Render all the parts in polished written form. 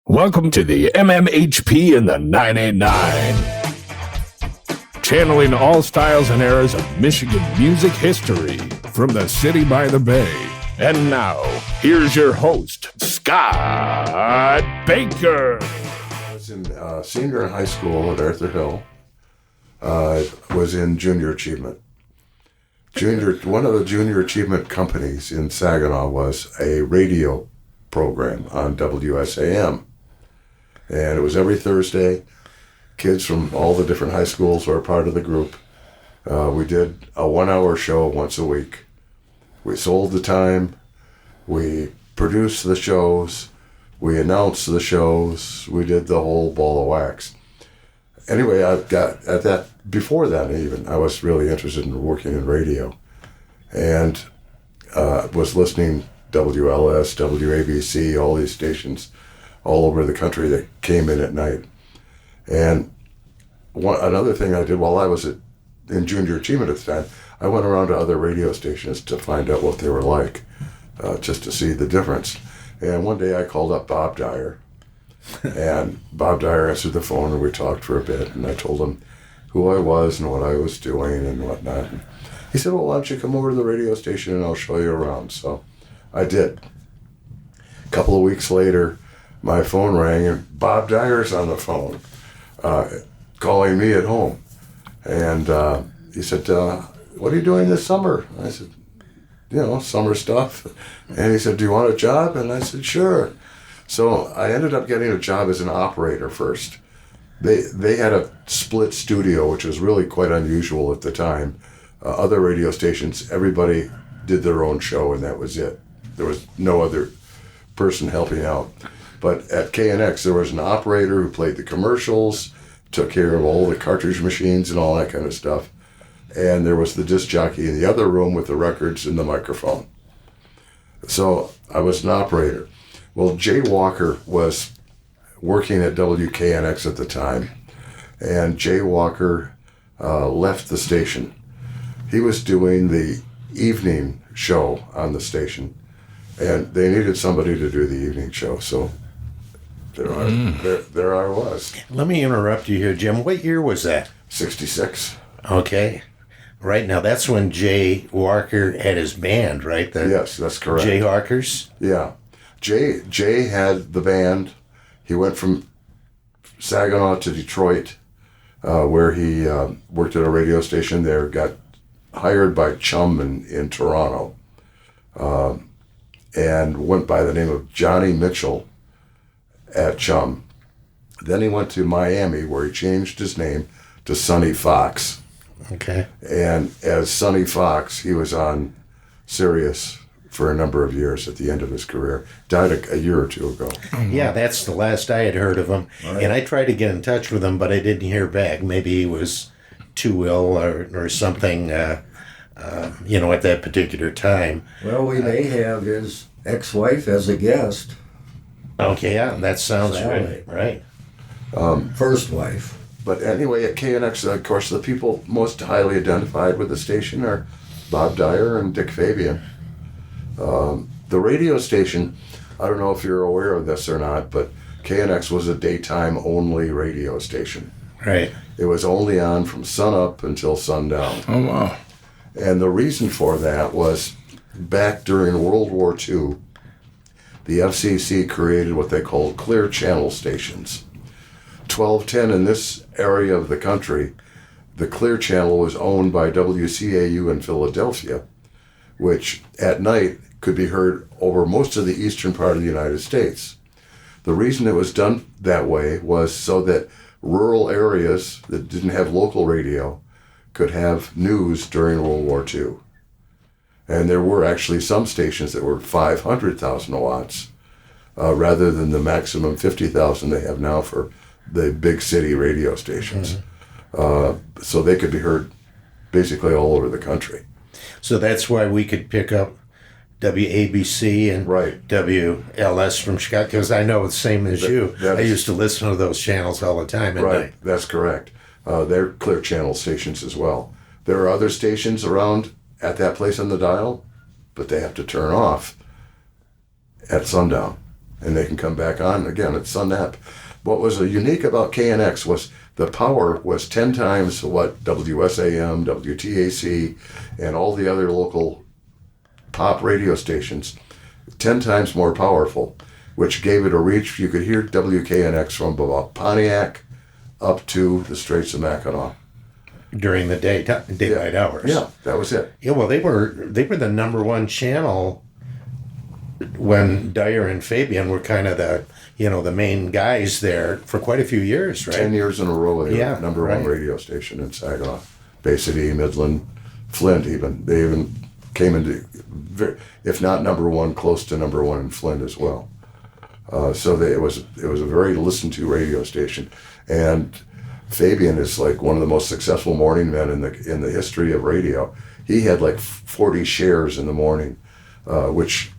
Welcome to the MMHP in the 989. Channeling all styles and eras of Michigan music history from the city by the bay. And now, here's your host, Scott Baker. I was in senior in high school at Arthur Hill. Was in junior achievement. One of the junior achievement companies in Saginaw was a radio program on WSAM. And it was every Thursday. Kids from all the different high schools were a part of the group. We did a 1-hour show once a week. We sold the time. We produced the shows. We announced the shows. We did the whole ball of wax. Anyway, before that even, I was really interested in working in radio. And was listening WLS, WABC, all these stations all over the country that came in at night. And another thing I did while I was in junior achievement at the time, I went around to other radio stations to find out what they were like, just to see the difference. And one day I called up Bob Dyer, and Bob Dyer answered the phone, and we talked for a bit, and I told him who I was and what I was doing and whatnot. And he said, well, why don't you come over to the radio station and I'll show you around. So I did. A couple of weeks later, my phone rang, and Bob Dyer's on the phone, calling me at home. And he said, what are you doing this summer? I said, summer stuff. And he said, do you want a job? And I said, sure. So I ended up getting a job as an operator first. They had a split studio, which was really quite unusual at the time. Other radio stations, everybody did their own show, and that was it. There was no other person helping out. But at KNX, there was an operator who played the commercials, took care of all the cartridge machines and all that kind of stuff. And there was the disc jockey in the other room with the records and the microphone. So I was an operator. Well, Jay Walker was working at WKNX at the time, and Jay Walker left the station. He was doing the evening show on the station, and they needed somebody to do the evening show, so there I was. Let me interrupt you here, Jim. What year was that? 66. Okay. Right now, that's when Jay Walker had his band, right? Yes, that's correct. Jay Hawkers? Yeah. Jay had the band. He went from Saginaw to Detroit, where he worked at a radio station there, got hired by CHUM in Toronto, and went by the name of Johnny Mitchell at CHUM. Then he went to Miami, where he changed his name to Sonny Fox. Okay. And as Sonny Fox, he was on Sirius for a number of years at the end of his career. Died a year or two ago. Yeah, that's the last I had heard of him. Right. And I tried to get in touch with him, but I didn't hear back. Maybe he was too ill or something, at that particular time. Well, we may have his ex-wife as a guest. Okay, yeah, that sounds right. First wife. But anyway, at KNX, of course, the people most highly identified with the station are Bob Dyer and Dick Fabian. The radio station, I don't know if you're aware of this or not, but KNX was a daytime-only radio station. Right. It was only on from sunup until sundown. Oh, wow. And the reason for that was back during World War II, the FCC created what they called clear channel stations. 1210 in this area of the country, the clear channel was owned by WCAU in Philadelphia, which at night could be heard over most of the eastern part of the United States. The reason it was done that way was so that rural areas that didn't have local radio could have news during World War II. And there were actually some stations that were 500,000 watts rather than the maximum 50,000 they have now for the big city radio stations. Mm-hmm. So they could be heard basically all over the country. So that's why we could pick up WABC and right. WLS from Chicago, because I know the same as you. I used to listen to those channels all the time at night. That's correct. They're clear channel stations as well. There are other stations around at that place on the dial, but they have to turn off at sundown. and they can come back on again. It's on that. What was unique about KNX was the power was 10 times what WSAM, WTAC, and all the other local pop radio stations, 10 times more powerful, which gave it a reach. You could hear WKNX from about Pontiac up to the Straits of Mackinac. During the daylight hours. Yeah, that was it. Yeah, well, they were the number one channel when Dyer and Fabian were kind of the main guys there for quite a few years, right? 10 years in a row, they were number one right. radio station in Saginaw, Bay City, Midland, Flint. They even came into, if not number one, close to number one in Flint as well. So it was a very listened to radio station, and Fabian is like one of the most successful morning men in the history of radio. He had like 40 shares in the morning, which,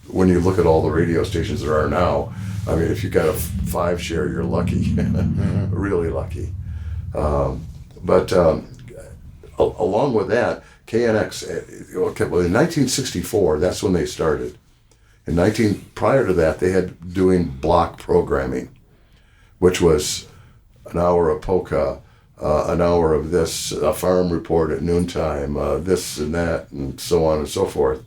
when you look at all the radio stations there are now, I mean, if you got a 5 share, you're lucky, really lucky. But along with that, KNX, well, in 1964, that's when they started. Prior to that, they had doing block programming, which was an hour of polka, an hour of this, a farm report at noontime, this and that, and so on and so forth,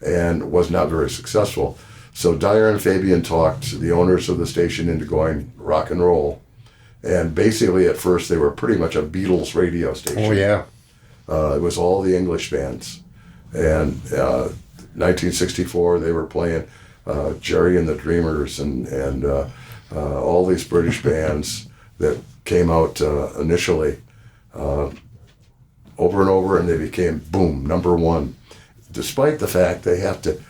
and was not very successful. So Dyer and Fabian talked the owners of the station into going rock and roll. And basically, at first, they were pretty much a Beatles radio station. Oh, yeah. It was all the English bands. And 1964, they were playing Jerry and the Dreamers and all these British bands that came out initially over and over, and they became, boom, number one. Despite the fact they have to,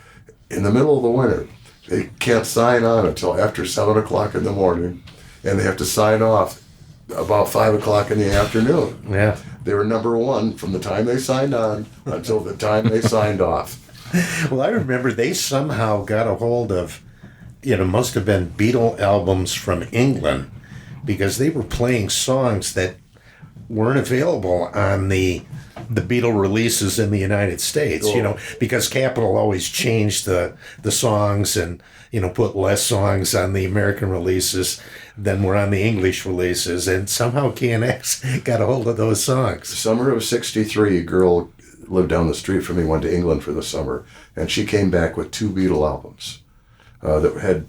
in the middle of the winter, they can't sign on until after 7 o'clock in the morning, and they have to sign off about 5 o'clock in the afternoon. Yeah. They were number one from the time they signed on until the time they signed off. Well, I remember they somehow got a hold of, must have been Beatle albums from England, because they were playing songs that weren't available on the Beatle releases in the United States, because Capitol always changed the songs and, put less songs on the American releases than were on the English releases. And somehow KNX got a hold of those songs. Summer of '63, a girl lived down the street from me, went to England for the summer, and she came back with 2 Beatle albums that had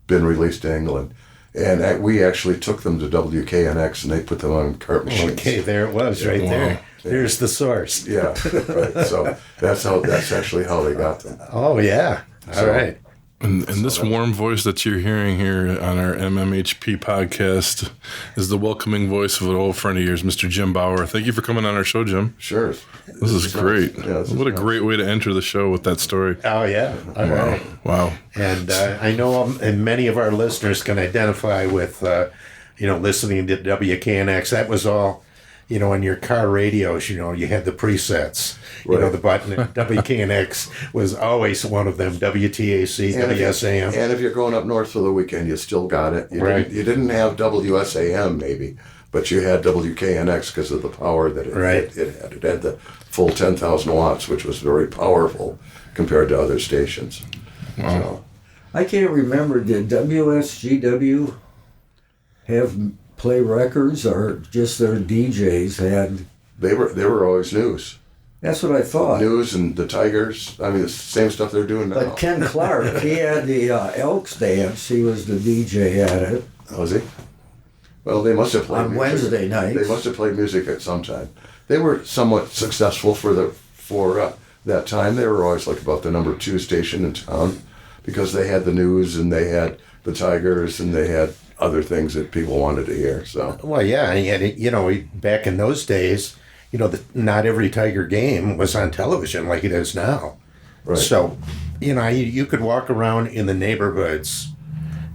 been released in England. And we actually took them to WKNX, and they put them on cart machines. Okay, there it was, right there. There's the source. Yeah, right. So that's actually how they got them. Oh, yeah. All right. And this warm voice that you're hearing here on our MMHP podcast is the welcoming voice of an old friend of yours, Mr. Jim Bauer. Thank you for coming on our show, Jim. Sure. This is great. Yeah, what a great way to enter the show with that story. Oh, yeah. All right. Wow. And I know and many of our listeners can identify with, listening to WKNX. That was all, in your car radios, you had the presets. Right. The button. WKNX was always one of them. WTAC, WSAM. And if you're going up north for the weekend, you still got it. Right. You didn't have WSAM maybe, but you had WKNX because of the power that it had. It had the full 10,000 watts, which was very powerful compared to other stations. Wow. So, I can't remember, did WSGW play records, or just their DJs had? they were always news. That's what I thought. News and the Tigers. I mean, the same stuff they're doing now. But Ken Clark, he had the Elks dance. He was the DJ at it. Was he? Well, they must have played On music. Wednesday nights. They must have played music at some time. They were somewhat successful for that time. They were always like about the number 2 station in town because they had the news and they had the Tigers and they had other things that people wanted to hear. So. Well, yeah, and back in those days, not every Tiger game was on television like it is now. Right. So, you could walk around in the neighborhoods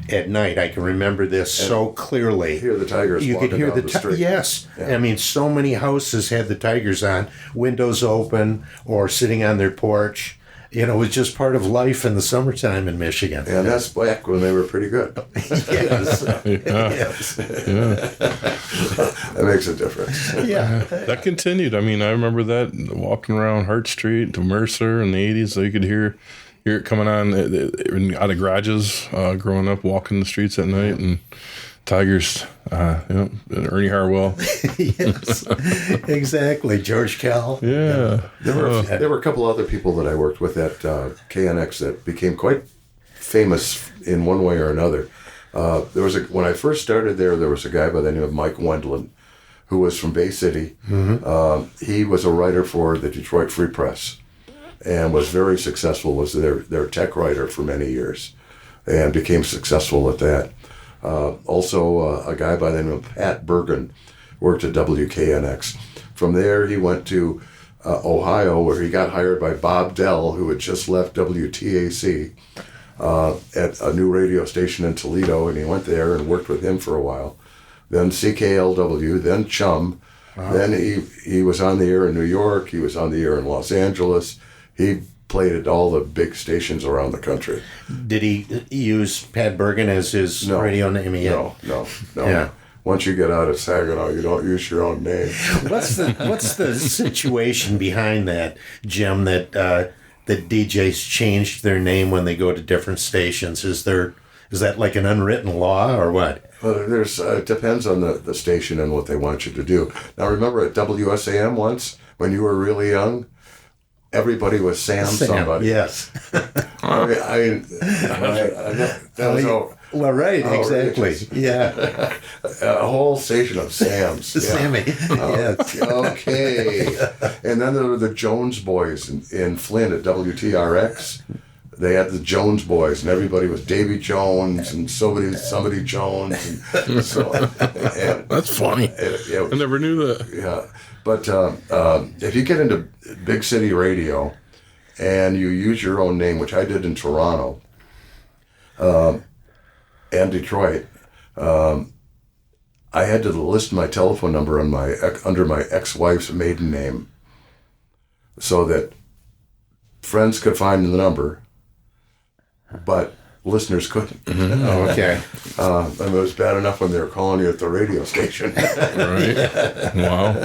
at night. I can remember this so clearly. Hear the Tigers You walking could hear down the street. Yes. Yeah. I mean, so many houses had the Tigers on, windows open, or sitting on their porch. It was just part of life in the summertime in Michigan. And that's back when they were pretty good. Yes. Yes. That makes a difference. Yeah. That continued. I mean, I remember that walking around Hart Street to Mercer in the 80s, so you could hear, hear it coming on out of garages growing up, walking the streets at night, and Tigers, and Ernie Harwell. Yes, exactly. George Kell. Yeah. There were a couple other people that I worked with at KNX that became quite famous in one way or another. When I first started there was a guy by the name of Mike Wendland, who was from Bay City. Mm-hmm. He was a writer for the Detroit Free Press and was very successful, was their tech writer for many years, and became successful at that. Also, a guy by the name of Pat Bergen worked at WKNX. From there, he went to Ohio, where he got hired by Bob Dell, who had just left WTAC at a new radio station in Toledo, and he went there and worked with him for a while. Then CKLW, then CHUM. Wow. Then he was on the air in New York. He was on the air in Los Angeles. He played at all the big stations around the country. Did he use Pat Bergen as his radio name? No. Yeah. Once you get out of Saginaw, you don't use your own name. What's the situation behind that, Jim? That DJs changed their name when they go to different stations. Is that like an unwritten law or what? Well, it depends on the station and what they want you to do. Now, remember at WSAM once when you were really young, everybody was Sam somebody. Yes. Well, right, exactly. Yeah. A whole station of Sams. Sammy. Yes. Okay. And then there were the Jones Boys in Flint at WTRX. They had the Jones Boys, and everybody was Davy Jones and somebody Jones. And so, that's funny. I never knew that. Yeah. But if you get into big city radio and you use your own name, which I did in Toronto and Detroit, I had to list my telephone number under my ex-wife's maiden name so that friends could find the number, but listeners couldn't. Mm-hmm. Oh, okay. It was bad enough when they were calling you at the radio station. Right. Wow.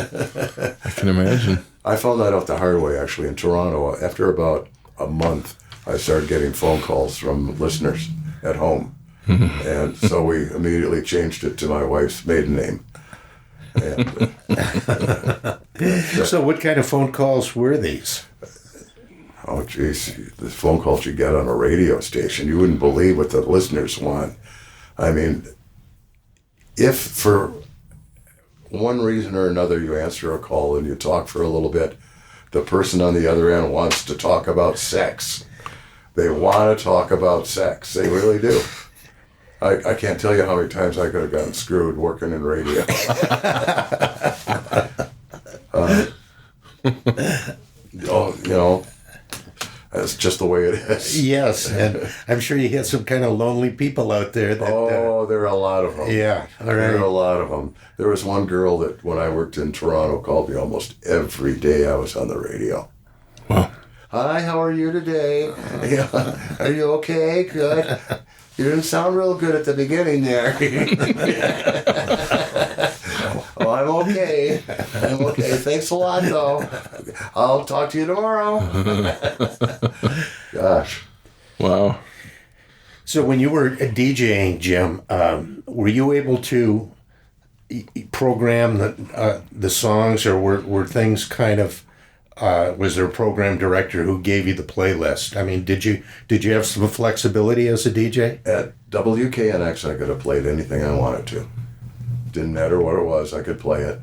I can imagine. I found that out the hard way, actually, in Toronto. After about a month, I started getting phone calls from listeners at home. And so we immediately changed it to my wife's maiden name. And, so what kind of phone calls were these? Oh, geez, the phone calls you get on a radio station, you wouldn't believe what the listeners want. I mean, if for one reason or another you answer a call and you talk for a little bit, the person on the other end wants to talk about sex. They want to talk about sex. They really do. I can't tell you how many times I could have gotten screwed working in radio. That's just the way it is. Yes, and I'm sure you had some kind of lonely people out there. There are a lot of them. Yeah, all right. There are a lot of them. There was one girl that, when I worked in Toronto, called me almost every day I was on the radio. Wow. Hi, how are you today? Are you okay? Good. You didn't sound real good at the beginning there. Oh, I'm okay. I'm okay. Thanks a lot, though. I'll talk to you tomorrow. Gosh. Wow. So when you were DJing, Jim, were you able to program the songs, or were things kind of... was there a program director who gave you the playlist? I mean, did you have some flexibility as a DJ? At WKNX, I could have played anything I wanted to. Didn't matter what it was, I could play it.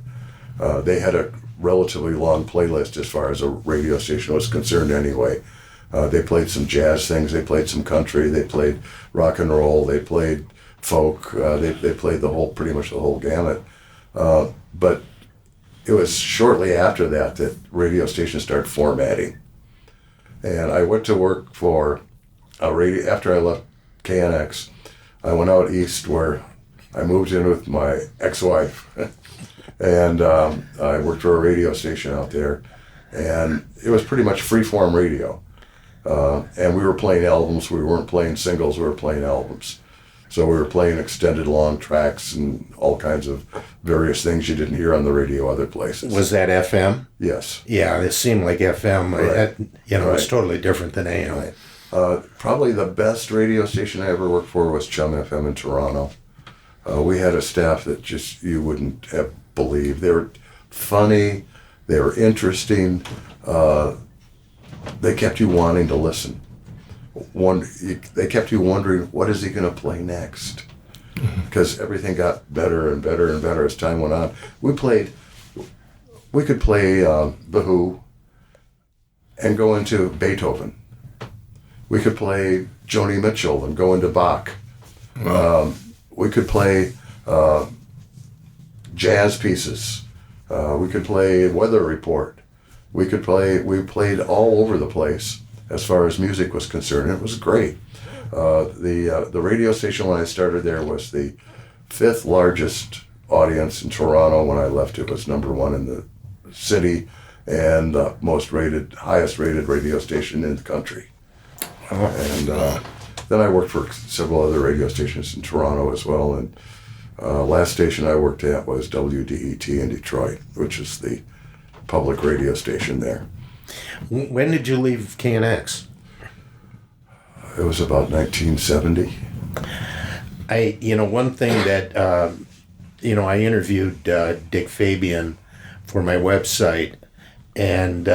They had a relatively long playlist as far as a radio station was concerned anyway. They played some jazz things, they played some country, they played rock and roll, they played folk, they played pretty much the whole gamut. But it was shortly after that radio stations started formatting. And I went to work for a radio, after I left KNX, I went out east where I moved in with my ex-wife. And I worked for a radio station out there. And it was pretty much free-form radio. And we were playing albums, we weren't playing singles, we were playing albums. So we were playing extended long tracks and all kinds of various things you didn't hear on the radio other places. Was that FM? Yes. Yeah, it seemed like FM. Right. It was totally different than AM. Right. Probably the best radio station I ever worked for was CHUM FM in Toronto. We had a staff that just you wouldn't have believed. They were funny, they were interesting. They kept you wanting to listen. They kept you wondering, what is he going to play next? Because everything got better and better and better as time went on. We could play The Who and go into Beethoven. We could play Joni Mitchell and go into Bach. Wow. We could play jazz pieces. We could play Weather Report. We played all over the place as far as music was concerned. It was great. The radio station when I started there was the 5th largest audience in Toronto. When I left, it was number 1 in the city and the highest rated radio station in the country. And then I worked for several other radio stations in Toronto as well. And last station I worked at was WDET in Detroit, which is the public radio station there. When did you leave KNX? It was about 1970. One thing that, I interviewed Dick Fabian for my website, and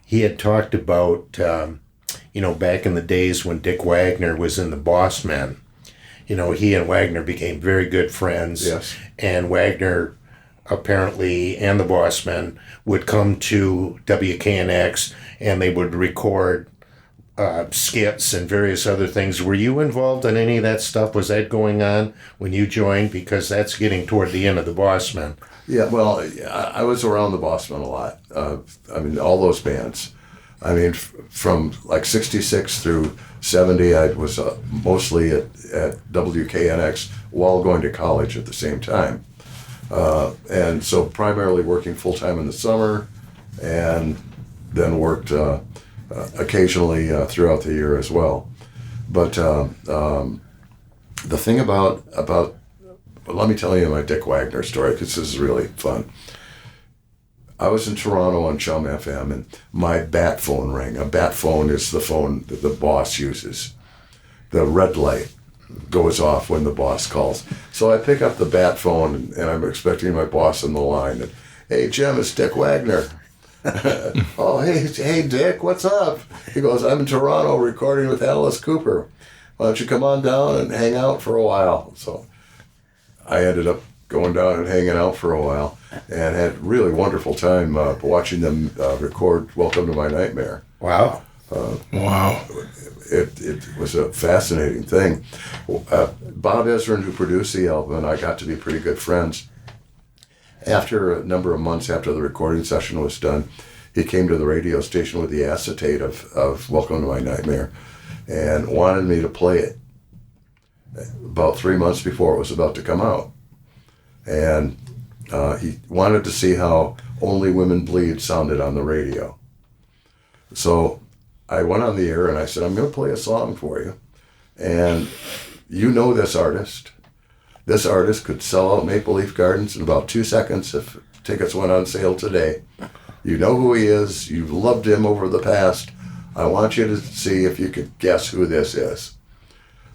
he had talked about, back in the days when Dick Wagner was in the Bossmen, he and Wagner became very good friends. Yes. And Wagner apparently and the Bossmen would come to WKNX and they would record skits and various other things. Were you involved in any of that stuff? Was that going on when you joined? Because that's getting toward the end of the Bossmen. Yeah, well, I was around the Bossmen a lot. All those bands. From like 66 through 70, I was mostly at WKNX while going to college at the same time. And so primarily working full-time in the summer and then worked occasionally throughout the year as well. But the thing about let me tell you my Dick Wagner story, because this is really fun. I was in Toronto on CHUM FM, and my bat phone rang. A bat phone is the phone that the boss uses. The red light goes off when the boss calls. So I pick up the bat phone, and I'm expecting my boss on the line. And, hey, Jim, it's Dick Wagner. Oh, hey, Dick, what's up? He goes, I'm in Toronto recording with Alice Cooper. Why don't you come on down and hang out for a while? So I ended up going down and hanging out for a while and had a really wonderful time watching them record Welcome to My Nightmare. Wow. Wow. It was a fascinating thing. Bob Ezrin, who produced the album, and I got to be pretty good friends. After a number of months after the recording session was done, he came to the radio station with the acetate of Welcome to My Nightmare and wanted me to play it about 3 months before it was about to come out. And he wanted to see how Only Women Bleed sounded on the radio. So I went on the air and I said, I'm going to play a song for you. And you know this artist. This artist could sell out Maple Leaf Gardens in about 2 seconds if tickets went on sale today. You know who he is. You've loved him over the past. I want you to see if you could guess who this is.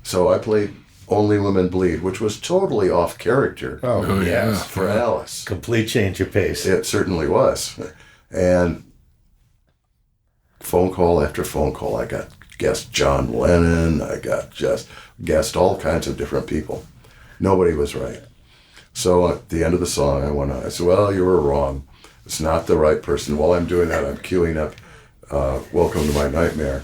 So I played Only Women Bleed, which was totally off character. Oh, yeah. For Alice. Complete change of pace. It certainly was. And phone call after phone call, I got guessed John Lennon, I got just guessed all kinds of different people. Nobody was right. So at the end of the song, I went on. I said, well, you were wrong. It's not the right person. While I'm doing that, I'm queuing up Welcome to My Nightmare.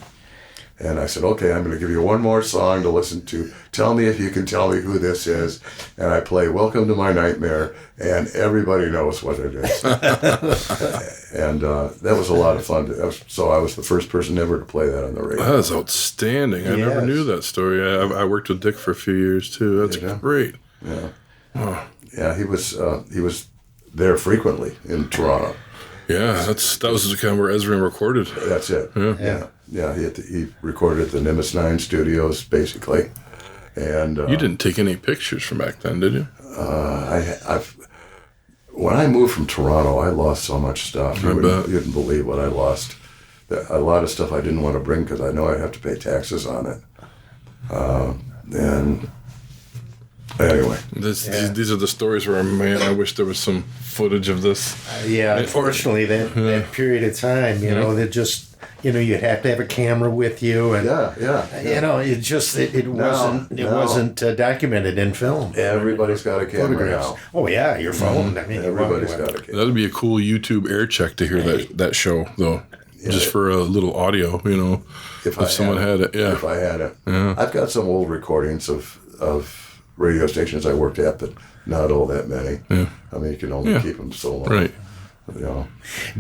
And I said, okay, I'm going to give you one more song to listen to. Tell me if you can tell me who this is. And I play Welcome to My Nightmare, and everybody knows what it is. And that was a lot of fun. So I was the first person ever to play that on the radio. That's outstanding. I never knew that story. I worked with Dick for a few years, too. That's great. Yeah. Oh. Yeah, he was there frequently in Toronto. Yeah, that was kind of where Ezrin recorded. That's it. Yeah. He recorded at the Nimbus 9 studios, basically. And you didn't take any pictures from back then, did you? When I moved from Toronto, I lost so much stuff. You wouldn't believe what I lost. a lot of stuff I didn't want to bring because I know I have to pay taxes on it. And anyway, these are the stories where, man, I wish there was some footage of this. Unfortunately, that period of time, you know, that just, you know, you have to have a camera with you, and you know, it wasn't documented in film. Everybody's got a camera now. Oh yeah, your phone. I mean, Everybody's got a camera. That'd be a cool YouTube Aircheck to hear that show though, just for a little audio, you know, if someone had it. Yeah, if I had it, I've got some old recordings of radio stations I worked at, but not all that many. Yeah. I mean, you can only keep them so long. Right. You know.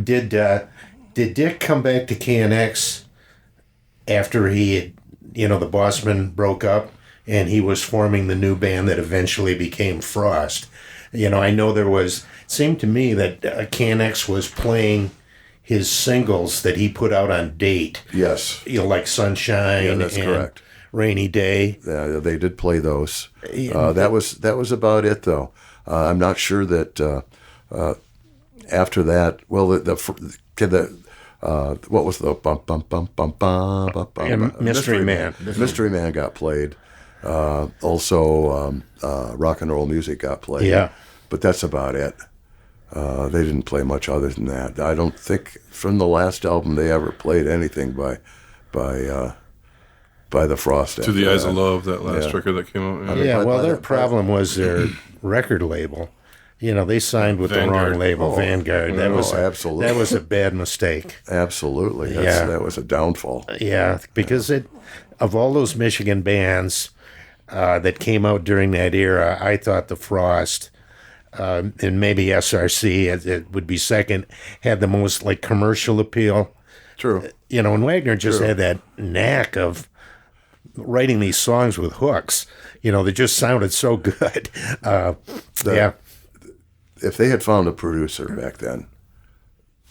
Did Dick come back to KNX after he had, you know, the Bossman broke up and he was forming the new band that eventually became Frost? You know, I know it seemed to me that KNX was playing his singles that he put out on date. Yes. You know, like Sunshine that's and correct. Rainy Day. Yeah, they did play those. That was about it, though. I'm not sure that after that, well, what was the bum bum bum bum bum bum bum? Mystery Man. Mystery Man got played. Also, rock and roll music got played. Yeah, but that's about it. They didn't play much other than that. I don't think from the last album they ever played anything by the Frost. To the Eyes of Love, that last record that came out. Their problem was their record label. You know, they signed with the wrong label, Vanguard. Absolutely. That was a bad mistake. Absolutely. That was a downfall. Yeah, because of all those Michigan bands that came out during that era, I thought the Frost and maybe SRC, it would be second, had the most like commercial appeal. True. You know, and Wagner just had that knack of writing these songs with hooks. You know, they just sounded so good. If they had found a producer back then,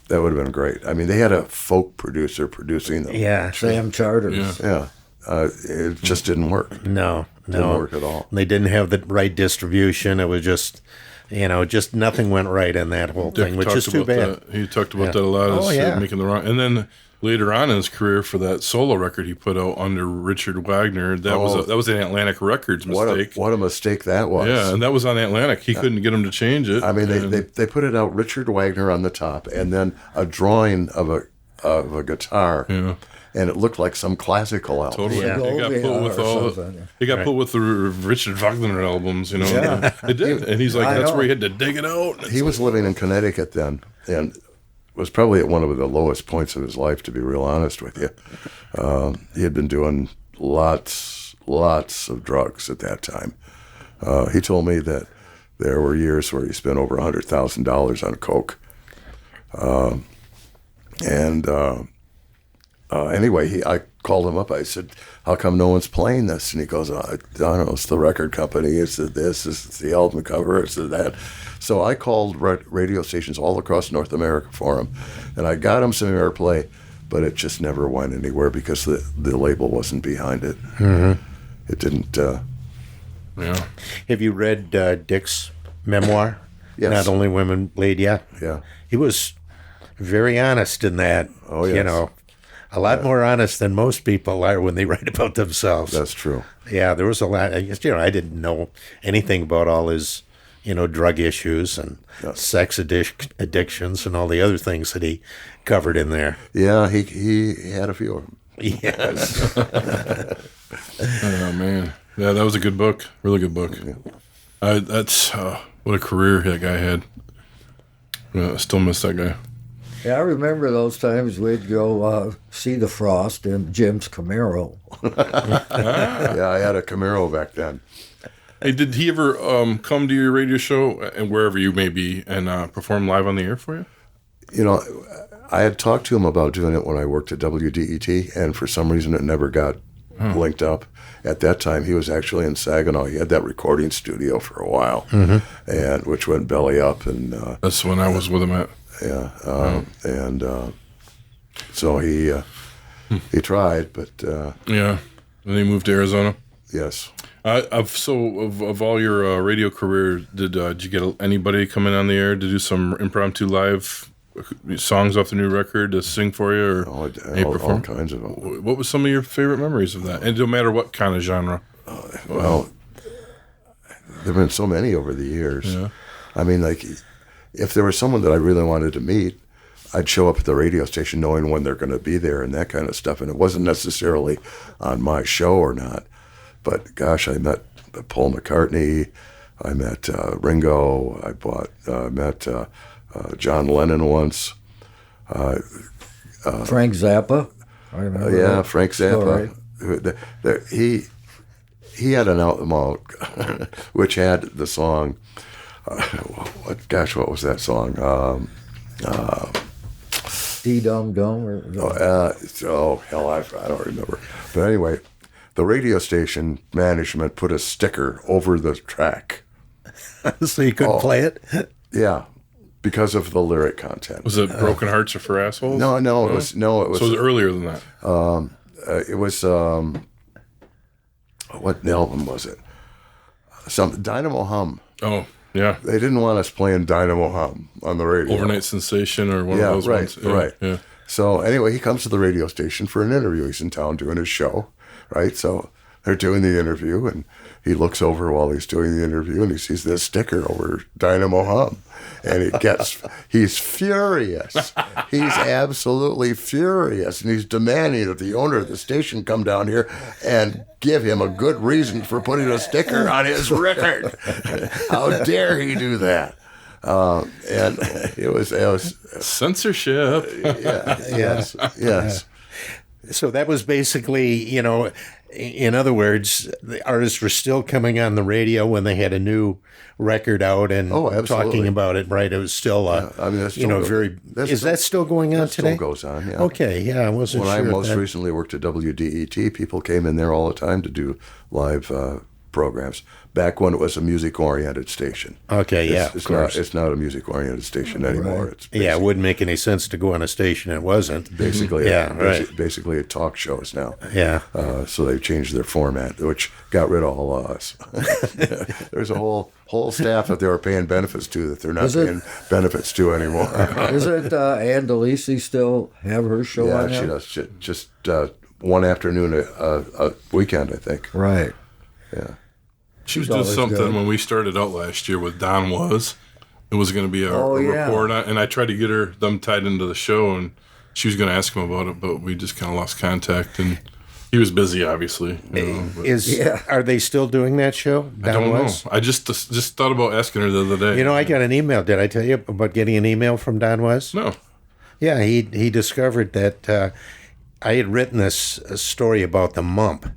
that would have been great. I mean, they had a folk producer producing them. Yeah, Sam Charters. Yeah. It just didn't work. No. Didn't work at all. They didn't have the right distribution. It was just, you know, just nothing went right in that whole thing, which is too bad. He talked about that a lot, making the wrong. And then later on in his career, for that solo record he put out under Richard Wagner, that was an Atlantic Records mistake. What a mistake that was. Yeah, and that was on Atlantic. He couldn't get him to change it. I mean, they put it out Richard Wagner on the top, and then a drawing of a guitar. Yeah. And it looked like some classical album. Totally. Yeah. He got put with the Richard Wagner albums, you know. Yeah. It did. And he's like, that's where he had to dig it out. He was living in Connecticut then, and was probably at one of the lowest points of his life, to be real honest with you. He had been doing lots of drugs at that time. He told me that there were years where he spent over $100,000 on coke. Anyway, I called him up. I said, how come no one's playing this? And he goes, I don't know, it's the record company, it's this, it's the album cover, it's that. So I called radio stations all across North America for him, and I got him some airplay, but it just never went anywhere because the label wasn't behind it. Mm-hmm. It didn't. Yeah. Have you read Dick's memoir? Yes. Not Only Women Bleed Yet? Yeah. He was very honest in that. Oh, yes. You know, a lot more honest than most people are when they write about themselves. That's true. Yeah, there was a lot. You know, I didn't know anything about all his, you know, drug issues and sex addictions and all the other things that he covered in there. Yeah, he had a few of them. Yes. Oh, man. Yeah, that was a good book. Really good book. Yeah. That's what a career that guy had. I still miss that guy. Yeah, I remember those times we'd go see the Frost in Jim's Camaro. Yeah, I had a Camaro back then. Hey, did he ever come to your radio show and wherever you may be and perform live on the air for you? You know, I had talked to him about doing it when I worked at WDET, and for some reason it never got linked up. At that time, he was actually in Saginaw. He had that recording studio for a while, and which went belly up. And that's when I was with him at. Yeah, so he tried, but yeah, and he moved to Arizona. Yes. Of all your radio career, did you get anybody coming on the air to do some impromptu live songs off the new record to sing for you, or all kinds of them. What was some of your favorite memories of that? And no matter what kind of genre. Well, there've been so many over the years. Yeah. I mean, like, if there was someone that I really wanted to meet, I'd show up at the radio station knowing when they're going to be there and that kind of stuff. And it wasn't necessarily on my show or not. But gosh, I met Paul McCartney. I met Ringo. I met John Lennon once. Frank Zappa. I remember that. Frank Zappa. He had an album which had the song. What was that song? Dee Dum Dum. Hell, I don't remember. But anyway, the radio station management put a sticker over the track. So you couldn't play it? Yeah, because of the lyric content. Was it "Broken Hearts Are for Assholes"? No, it was. So it was earlier than that. It was. What album was it? Some Dynamo Hum. Oh, yeah. They didn't want us playing Dynamo Hum on the radio. Overnight Sensation or one of those ones. Yeah, right. Yeah. So anyway, he comes to the radio station for an interview. He's in town doing his show, right? So they're doing the interview, and he looks over while he's doing the interview, and he sees this sticker over Dynamo Hum, and he's furious. He's absolutely furious, and he's demanding that the owner of the station come down here and give him a good reason for putting a sticker on his record. How dare he do that? And it was censorship. Yes. So that was basically, in other words, the artists were still coming on the radio when they had a new record out and talking about it, right? It was still, that's still very. Is that still going on today? Still goes on, yeah. Okay, yeah, I wasn't sure. When I most recently worked at WDET, people came in there all the time to do live programs. Back when it was a music-oriented station. Okay, It's not a music-oriented station anymore. Right. It wouldn't make any sense to go on a station it wasn't. Basically, basically a talk shows now. Yeah. So they've changed their format, which got rid of all of us. There's a whole staff that they were paying benefits to that they're not paying benefits to anymore. Isn't Ann DeLisi still have her show on now? She does. Just one afternoon a weekend, I think. Right. Yeah. She was doing something when we started out last year with Don Was. It was going to be a report, and I tried to get them tied into the show, and she was going to ask him about it, but we just kind of lost contact, and he was busy, obviously. Are they still doing that show? I don't know. I just thought about asking her the other day. I got an email. Did I tell you about getting an email from Don Was? No. Yeah, he discovered that I had written this story about the Mump.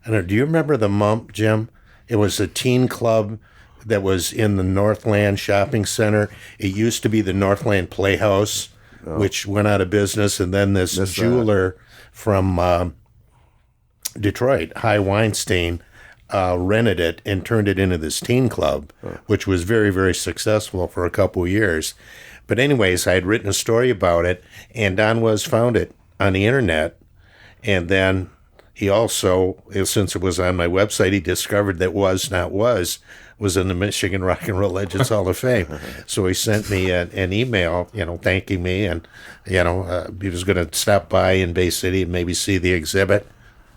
I don't know, do you remember the Mump, Jim? It was a teen club that was in the Northland Shopping Center. It used to be the Northland Playhouse, which went out of business, and then this jeweler from Detroit, High Weinstein, rented it and turned it into this teen club, which was very, very successful for a couple of years. But anyways, I had written a story about it, and Don Was found it on the internet, and then he also, since it was on my website, he discovered that Was in the Michigan Rock and Roll Legends Hall of Fame. So he sent me an email, thanking me, and he was going to stop by in Bay City and maybe see the exhibit.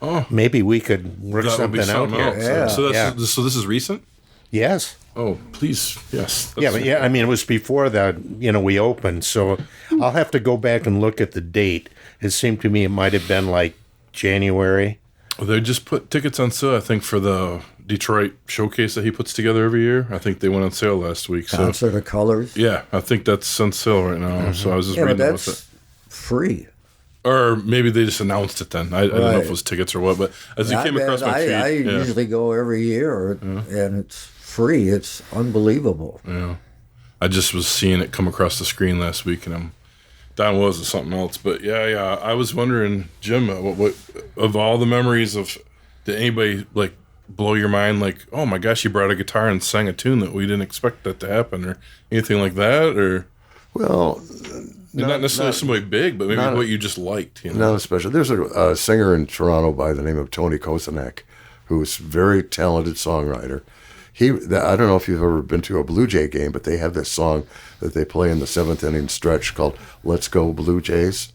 Oh, maybe we could work something out here. Yeah. So this is recent? Yes. Oh, please, yes. It was before that, we opened. So I'll have to go back and look at the date. It seemed to me it might have been like January. Well, they just put tickets on sale, I think, for the Detroit showcase that he puts together every year. I think they went on sale last week. Concert of Colors. Yeah, I think that's on sale right now. So I was just reading about it. Free. Or maybe they just announced it then. I don't know if it was tickets or what, but as it came across my feed. I usually go every year, and it's free. It's unbelievable. Yeah. I just was seeing it come across the screen last week, and Don Was something else. But yeah, I was wondering, Jim, what of all the memories did anybody like blow your mind? Like, oh my gosh, you brought a guitar and sang a tune that we didn't expect that to happen, or anything like that, or not necessarily somebody big, but maybe what you just liked. Not especially. There's a singer in Toronto by the name of Tony Kosanek, who's a very talented songwriter. I don't know if you've ever been to a Blue Jay game, but they have this song that they play in the 7th inning stretch called "Let's Go Blue Jays,"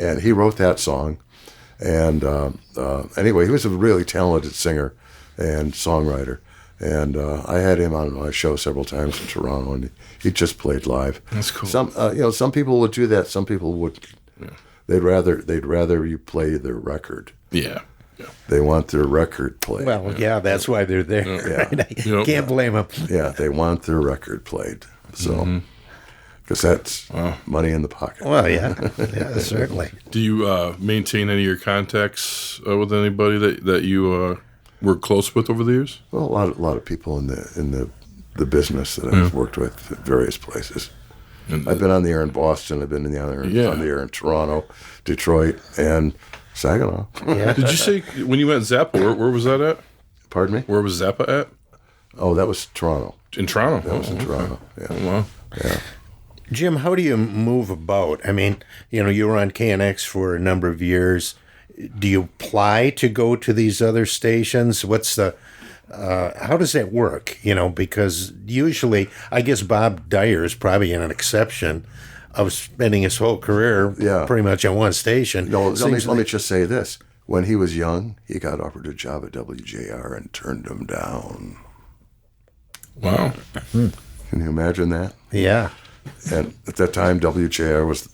and he wrote that song. And anyway, he was a really talented singer and songwriter. And I had him on my show several times in Toronto, and he just played live. That's cool. Some people would do that. Some people would. Yeah. They'd rather you play their record. Yeah. They want their record played. Well, yeah, that's why they're there. Yeah. Right? Can't blame them. Yeah, they want their record played. So, because that's money in the pocket. Well, yeah, certainly. Do you maintain any of your contacts with anybody that you were close with over the years? Well, a lot of people in the business that I've worked with at various places. And I've been on the air in Boston. I've been on the air in Toronto, Detroit, and Saginaw. Yeah. Did you say when you went Zappa? Where was that at? Pardon me? Where was Zappa at? Oh, that was Toronto. In Toronto. That was in Toronto. Yeah. Oh, wow. Yeah. Jim, how do you move about? I mean, you were on KNX for a number of years. Do you apply to go to these other stations? What's the how does that work? Because usually, I guess Bob Dyer is probably an exception of spending his whole career pretty much on one station. No, let me just say this. When he was young, he got offered a job at WJR and turned him down. Wow. Can you imagine that? Yeah. And at that time, WJR was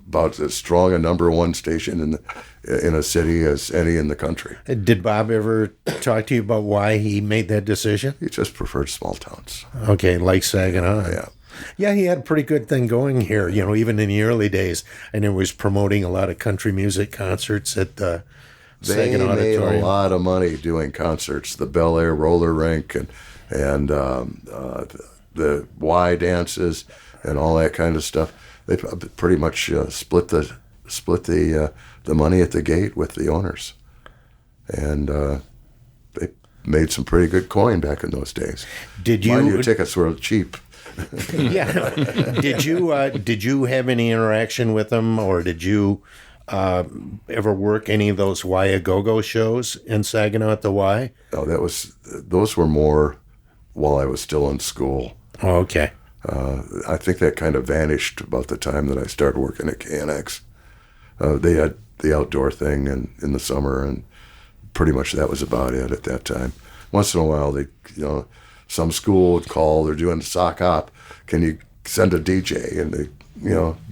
about as strong a number one station in a city as any in the country. Did Bob ever talk to you about why he made that decision? He just preferred small towns. Okay, like Saginaw. Yeah. Yeah, he had a pretty good thing going here, even in the early days. And he was promoting a lot of country music concerts at the Saginaw They made Auditorium. a lot of money doing concerts, the Bel Air roller rink and the Y dances and all that kind of stuff. They pretty much split the money at the gate with the owners, and they made some pretty good coin back in those days. Did you? Mind you, tickets were cheap. Yeah. Did you have any interaction with them, or did you ever work any of those Y-A-Go-Go shows in Saginaw at the Y? No, those were more while I was still in school. Oh, okay. I think that kind of vanished about the time that I started working at KNX. They had the outdoor thing in the summer, and pretty much that was about it at that time. Once in a while, some school would call, they're doing a sock hop, can you send a DJ? And they,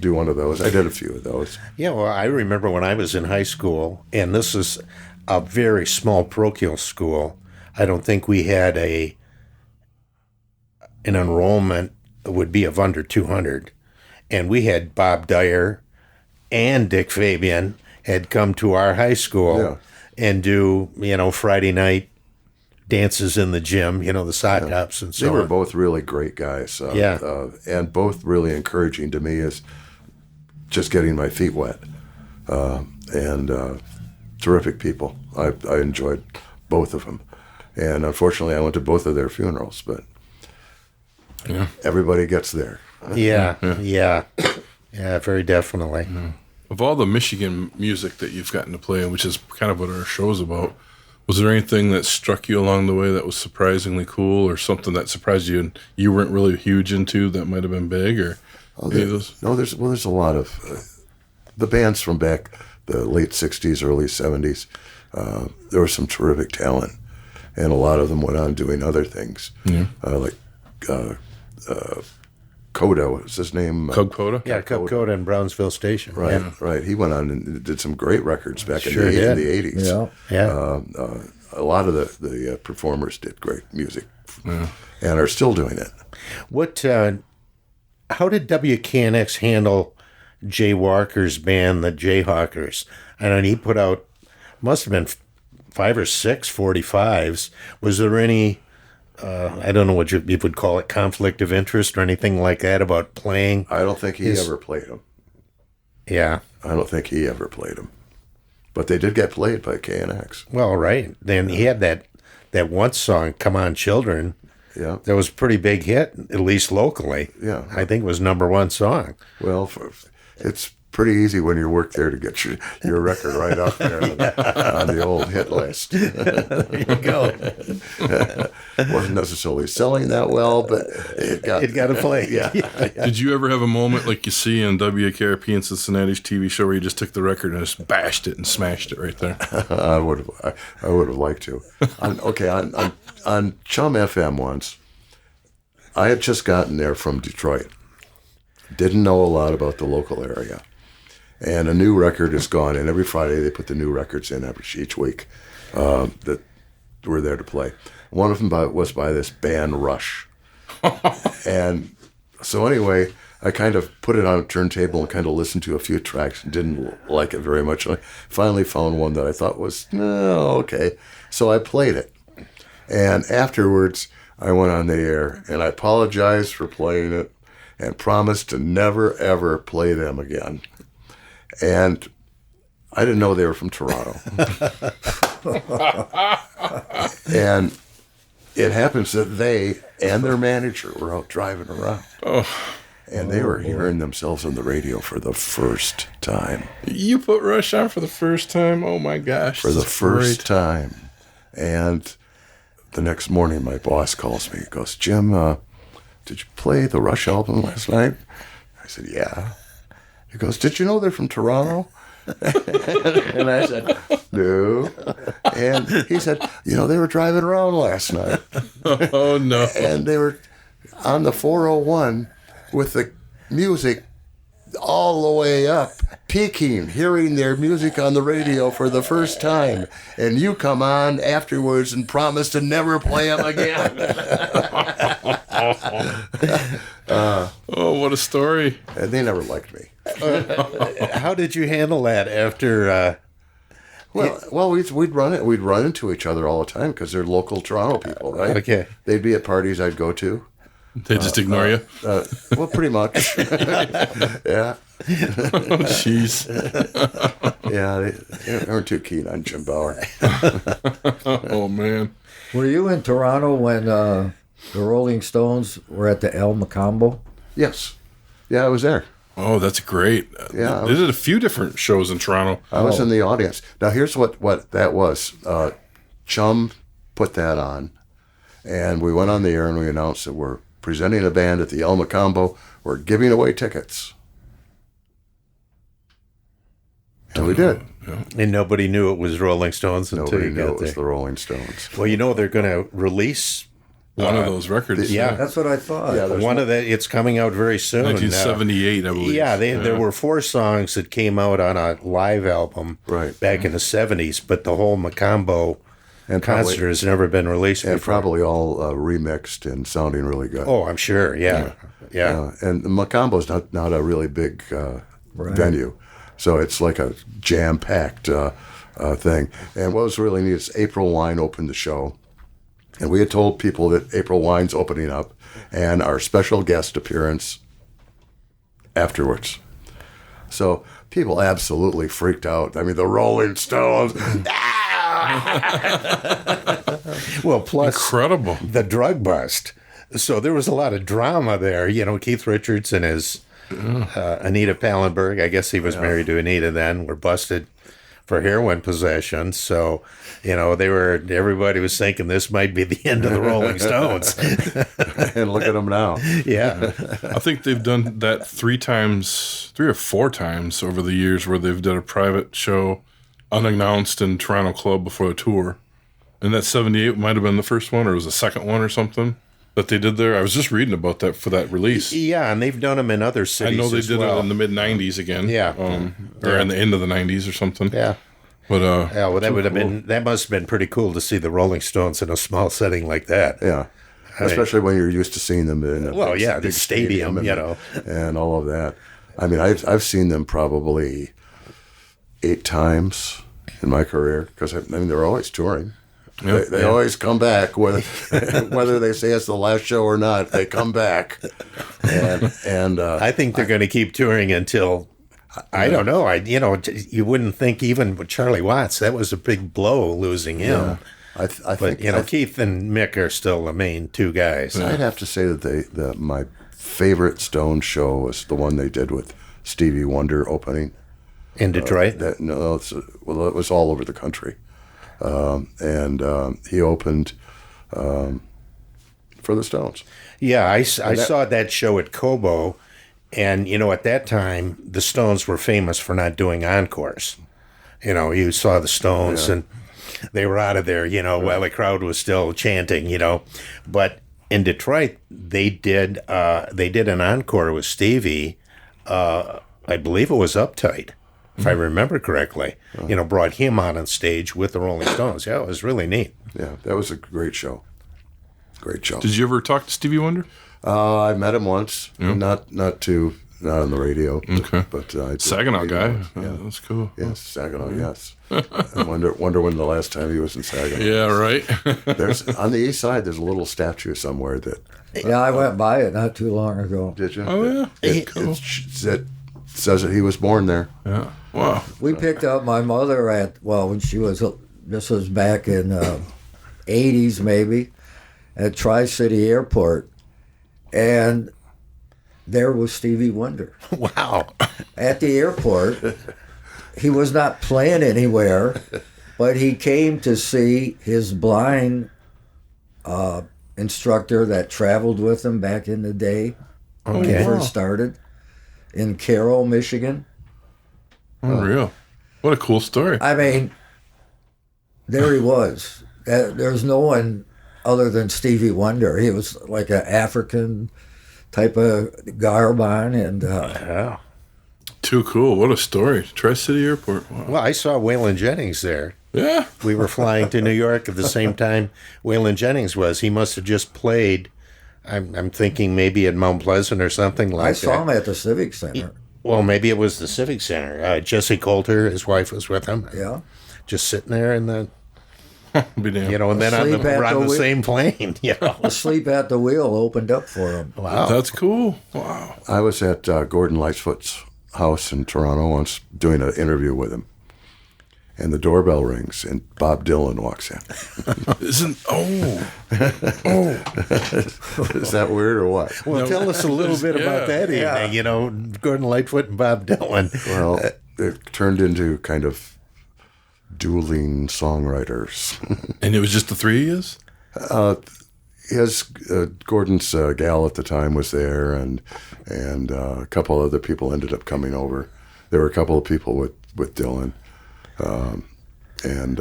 do one of those. I did a few of those. Yeah, well, I remember when I was in high school, and this is a very small parochial school. I don't think we had an enrollment that would be of under 200. And we had Bob Dyer and Dick Fabian had come to our high school and do, Friday night dances in the gym, the sock hops and so on. They were both really great guys. And both really encouraging to me as just getting my feet wet. And terrific people. I enjoyed both of them. And unfortunately, I went to both of their funerals, but everybody gets there. Yeah, very definitely. Yeah. Of all the Michigan music that you've gotten to play, which is kind of what our show's about, was there anything that struck you along the way that was surprisingly cool, or something that surprised you and you weren't really huge into that might have been big, or any of those? No, there's a lot of the bands from back the late '60s, early '70s. There was some terrific talent, and a lot of them went on doing other things, like Coda. What was his name? Cub Coda? Yeah, Cub Coda in Brownsville Station. Right, Yeah. right. He went on and did some great records back Sure in the did. 80s. Yeah. A lot of the performers did great music and are still doing it. What? How did WKNX handle Jay Walker's band, the Jayhawkers? I know he put out, must have been 5 or 6 45s. Was there any, I don't know what you would call it, conflict of interest or anything like that about playing? I don't think he ever played them. Yeah. I don't think he ever played them. But they did get played by KNX. Well, right. Then he had that one song, Come On Children. Yeah. That was a pretty big hit, at least locally. Yeah. I think it was #1 song. Well, it's pretty easy when you work there to get your record right up there on the old hit list. There you go. Wasn't necessarily selling that well, but it got to play. Yeah. Did you ever have a moment like you see on WKRP in Cincinnati's TV show where you just took the record and just bashed it and smashed it right there? I would have liked to. On CHUM FM once, I had just gotten there from Detroit. Didn't know a lot about the local area. And a new record is gone, and every Friday they put the new records in each week that were there to play. One of them was by this band Rush. And so anyway, I kind of put it on a turntable and kind of listened to a few tracks and didn't like it very much. I finally found one that I thought was, okay. So I played it. And afterwards, I went on the air, and I apologized for playing it and promised to never, ever play them again. And I didn't know they were from Toronto. And it happens that they and their manager were out driving around. And they were hearing themselves on the radio for the first time. You put Rush on for the first time? Oh, my gosh. For the first time. And the next morning, my boss calls me. He goes, Jim, did you play the Rush album last night? I said, yeah. He goes, did you know they're from Toronto? And I said, no. And he said, they were driving around last night. Oh, no. And they were on the 401 with the music all the way up, peaking, hearing their music on the radio for the first time. And you come on afterwards and promise to never play them again. Oh, what a story. And they never liked me. How did you handle that after... Well, we'd run into each other all the time because they're local Toronto people, right? Okay. They'd be at parties I'd go to. They just ignore you? Well, pretty much. Yeah. Oh, jeez. Yeah, they weren't too keen on Jim Bauer. Oh, man. Were you in Toronto when the Rolling Stones were at the El Macambo? Yes. Yeah, I was there. Oh, that's great. Yeah, They did a few different shows in Toronto. I was in the audience. Now, here's what that was. CHUM put that on, and we went on the air and we announced that we're presenting a band at the El Macambo. We're giving away tickets. And we did. Yeah. And nobody knew it was Rolling Stones until Nobody you knew got it was there. the Rolling Stones. Well, they're going to release One of those records. yeah. That's what I thought. Yeah, one of the. It's coming out very soon. 1978, I believe. Yeah, there were 4 songs that came out on a live album Right. back in the 70s, but the whole Macambo And concert has never been released And before. probably all remixed and sounding really good. Oh, I'm sure. Yeah. And Macambo's not a really big venue, so it's like a jam-packed thing. And what was really neat is April Wine opened the show, and we had told people that April Wine's opening up, and our special guest appearance afterwards. So people absolutely freaked out. I mean, the Rolling Stones. Well, plus Incredible. the drug bust. So there was a lot of drama there. Keith Richards and his Anita Pallenberg, I guess he was married to Anita then, were busted for heroin possession. So, everybody was thinking this might be the end of the Rolling Stones. And look at them now. Yeah. I think they've done that 3 or 4 times over the years where they've done a private show unannounced in Toronto Club before the tour. And that 78 might have been the first one, or it was the second one or something that they did there. I was just reading about that for that release. Yeah, and they've done them in other I cities know they as did well. it in the mid-90s again. Yeah. Or in the end of the 90s or something. Yeah. But Yeah, well, that must have been pretty cool to see the Rolling Stones in a small setting like that. Yeah. Especially when you're used to seeing them in a The stadium, and all of that. I mean, I've seen them probably 8 times in my career because they're always touring. Yep. They always come back, whether they say it's the last show or not. They come back, and I think they're going to keep touring until I don't know. You wouldn't think even with Charlie Watts that was a big blow losing him. I think Keith and Mick are still the main 2 guys. I'd have to say that my favorite Stone show was the one they did with Stevie Wonder opening. In Detroit? It was all over the country. And he opened for the Stones. Yeah, I saw that show at Cobo, and, at that time, the Stones were famous for not doing encores. You saw the Stones, and they were out of there, while the crowd was still chanting, But in Detroit, they did an encore with Stevie. I believe it was Uptight, if I remember correctly. Brought him on stage with the Rolling Stones. Yeah, it was really neat. Yeah, that was a great show. Great show. Did you ever talk to Stevie Wonder? I met him once. Not on the radio. Okay. But Saginaw guy. Yeah, That's cool. Yes, Saginaw. Yes. I wonder when the last time he was in Saginaw. Yeah, right. There's on the east side. There's a little statue somewhere that. Yeah, I went by it not too long ago. Did you? Oh yeah. It says that he was born there. Yeah. Wow. We picked up my mother when she was, this was back in 80s maybe, at Tri-City Airport, and there was Stevie Wonder. Wow. At the airport. He was not playing anywhere, but he came to see his blind instructor that traveled with him back in the day when he first started in Carroll, Michigan. Unreal. What a cool story. I mean, there he was. There's no one other than Stevie Wonder. He was like an African type of garb on, and Yeah. Too cool. What a story. Tri-City Airport. Wow. Well, I saw Waylon Jennings there. Yeah. We were flying to New York at the same time Waylon Jennings was. He must have just played, I'm thinking maybe at Mount Pleasant or something like that. I saw him at the Civic Center. Well, maybe it was the Civic Center. Jesse Coulter, his wife, was with him. Yeah. Just sitting there in the, Be damned. and then Asleep we're at on the the wheel. same plane. Sleep at the Wheel opened up for him. Wow. That's cool. Wow. I was at Gordon Lightfoot's house in Toronto once doing an interview with him, and the doorbell rings, and Bob Dylan walks in. Is that weird or what? Well, tell us a little bit about that evening. Gordon Lightfoot and Bob Dylan. Well, it turned into kind of dueling songwriters. And it was just the three of you? Gordon's gal at the time was there, and a couple other people ended up coming over. There were a couple of people with Dylan, and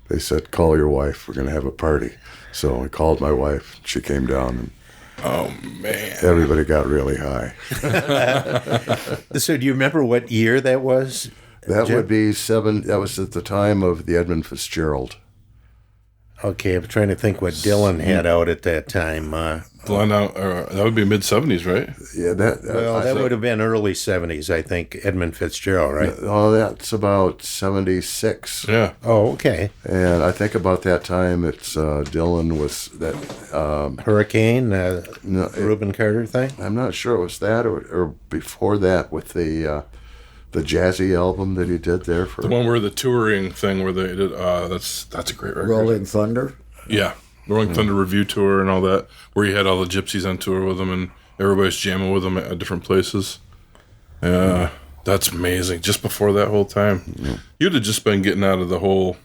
they said, "Call your wife. We're going to have a party." So I called my wife. She came down, and Oh, man. everybody got really high. So do you remember what year that was? That Jim? would be That was at the time of the Edmund Fitzgerald. Okay, I'm trying to think what Dylan had out at that time. That would be mid-70s, right? Yeah, That would have been early 70s, I think, Edmund Fitzgerald, right? Oh, that's about 76. Yeah. Oh, okay. And I think about that time, it's Dylan was that. Hurricane, No, Reuben Carter thing? I'm not sure it was that or before that with the jazzy album that he did there for. The one where the touring thing where they did, that's a great record. Rolling Thunder. Yeah. Rolling Thunder Review Tour and all that, where he had all the gypsies on tour with him and everybody's jamming with him at different places. Yeah, that's amazing. Just before that whole time. You'd have just been getting out of the whole...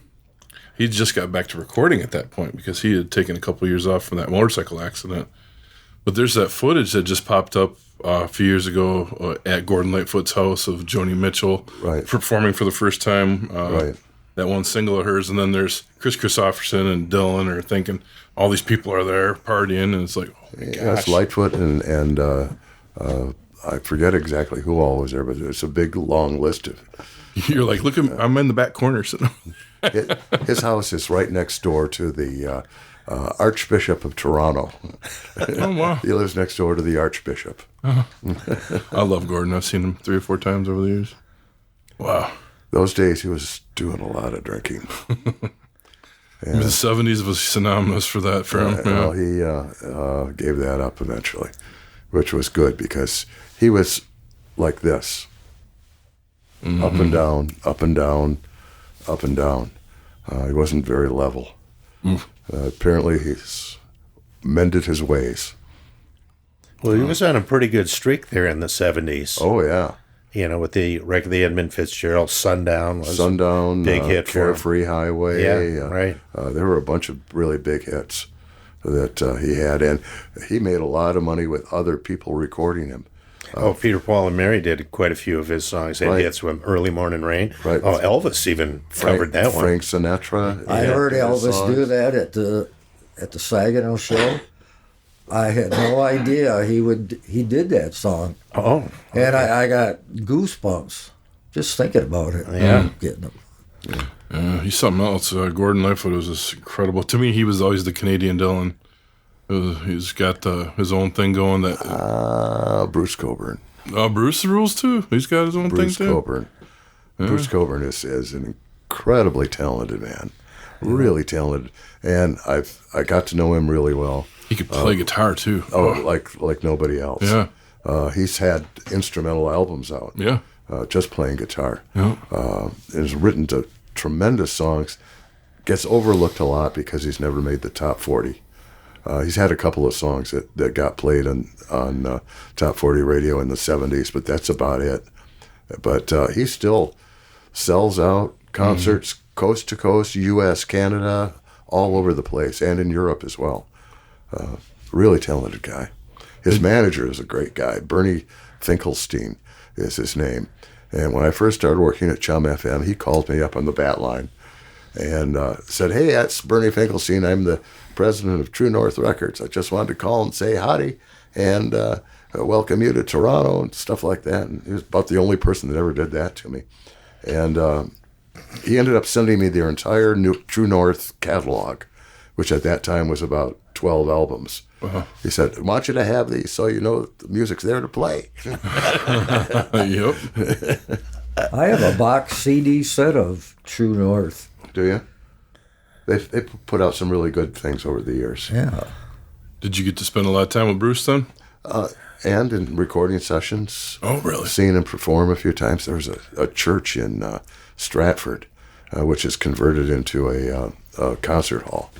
He just got back to recording at that point because he had taken a couple years off from that motorcycle accident. But there's that footage that just popped up a few years ago at Gordon Lightfoot's house of Joni Mitchell performing for the first time. Right. That one single of hers, and then there's Chris Christopherson and Dylan are thinking all these people are there partying, and it's like, oh my gosh. Yeah, it's Lightfoot and I forget exactly who all was there, but it's a big long list of. You're like, look at me, I'm in the back corner sitting. His house is right next door to the Archbishop of Toronto. Oh wow! He lives next door to the Archbishop. I love Gordon. I've seen him 3 or 4 times over the years. Wow. Those days he was doing a lot of drinking. The 70s was synonymous for that for him. Well, he gave that up eventually, which was good because he was like this. Up and down, up and down, up and down. He wasn't very level. Apparently he's mended his ways. Well, he was on a pretty good streak there in the 70s. Oh, yeah. You know, with the record, the Edmund Fitzgerald, Sundown was big hit for him. Carefree Highway. Yeah, right. There were a bunch of really big hits that he had, and he made a lot of money with other people recording him. Peter, Paul, and Mary did quite a few of his songs. They had hits with Early Morning Rain. Right. Oh, Elvis even covered that one. Frank Sinatra. I heard Elvis do that at the Saginaw show. I had no idea he did that song. Oh. And I got goosebumps just thinking about it. Yeah. Getting them. He's something else. Gordon Lightfoot was just incredible. To me, he was always the Canadian Dylan. He's got his own thing going. Bruce Cockburn. Bruce rules too. He's got his own thing too. Cockburn. Yeah. Bruce Cockburn is an incredibly talented man, really talented, and I got to know him really well. He could play guitar too. Like nobody else. Yeah. He's had instrumental albums out. Yeah. Just playing guitar. Yeah. Has written tremendous songs. Gets overlooked a lot because he's never made the top 40. He's had a couple of songs that got played on Top 40 radio in the 70s, but that's about it. But he still sells out concerts coast to coast, U.S., Canada, all over the place, and in Europe as well. Really talented guy. His manager is a great guy. Bernie Finkelstein is his name. And when I first started working at CHUM FM, he called me up on the bat line and said, "Hey, that's Bernie Finkelstein. I'm the president of True North Records. I just wanted to call and say howdy and welcome you to Toronto," and stuff like that. And he was about the only person that ever did that to me. And he ended up sending me their entire True North catalog, which at that time was about 12 albums. Uh-huh. He said, "I want you to have these so you know the music's there to play." Yep. I have a box CD set of True North. Do you? They put out some really good things over the years. Yeah. Did you get to spend a lot of time with Bruce then? And in recording sessions. Oh, really? Seen him perform a few times. There was a church in Stratford, which is converted into a concert hall.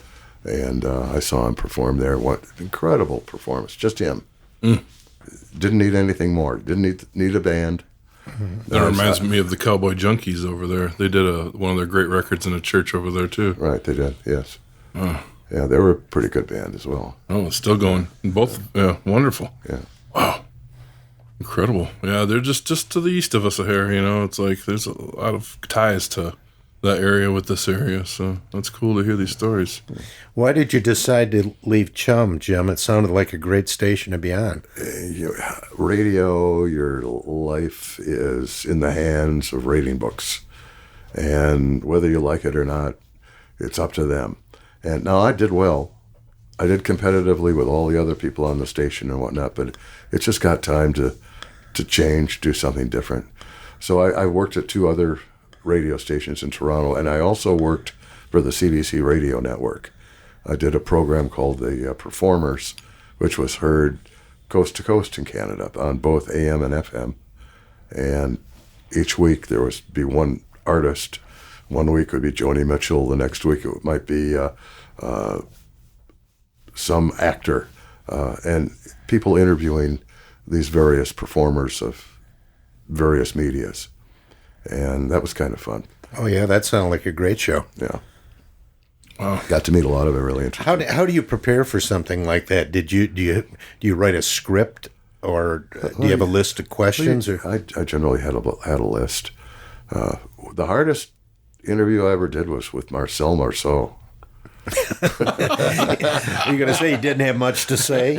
And I saw him perform there. What incredible performance. Just him. Didn't need anything more. Didn't need a band. That reminds me of the Cowboy Junkies over there. They did one of their great records in a church over there, too. Right, they did, yes. Yeah, they were a pretty good band as well. Oh, it's still going. Both, wonderful. Yeah. Wow. Incredible. Yeah, they're just to the east of us here, you know. It's like there's a lot of ties to that area with this area, so that's cool to hear these stories. Why did you decide to leave CHUM, Jim? It sounded like a great station to be on. Radio, your life is in the hands of rating books, and whether you like it or not, it's up to them. And now I did well. I did competitively with all the other people on the station and whatnot, but it just got time to change, do something different. So I worked at 2 other radio stations in Toronto, and I also worked for the CBC radio network. I did a program called The Performers, which was heard coast to coast in Canada on both AM and FM. And each week there would be one artist. One week would be Joni Mitchell. The next week it might be some actor, and people interviewing these various performers of various medias. And that was kind of fun. Oh, yeah, that sounded like a great show. Yeah. Wow. Got to meet a lot of it, really interesting. How do you prepare for something like that? Do you write a script, or do you have a list of questions? I generally had a list. The hardest interview I ever did was with Marcel Marceau. You're going to say he didn't have much to say?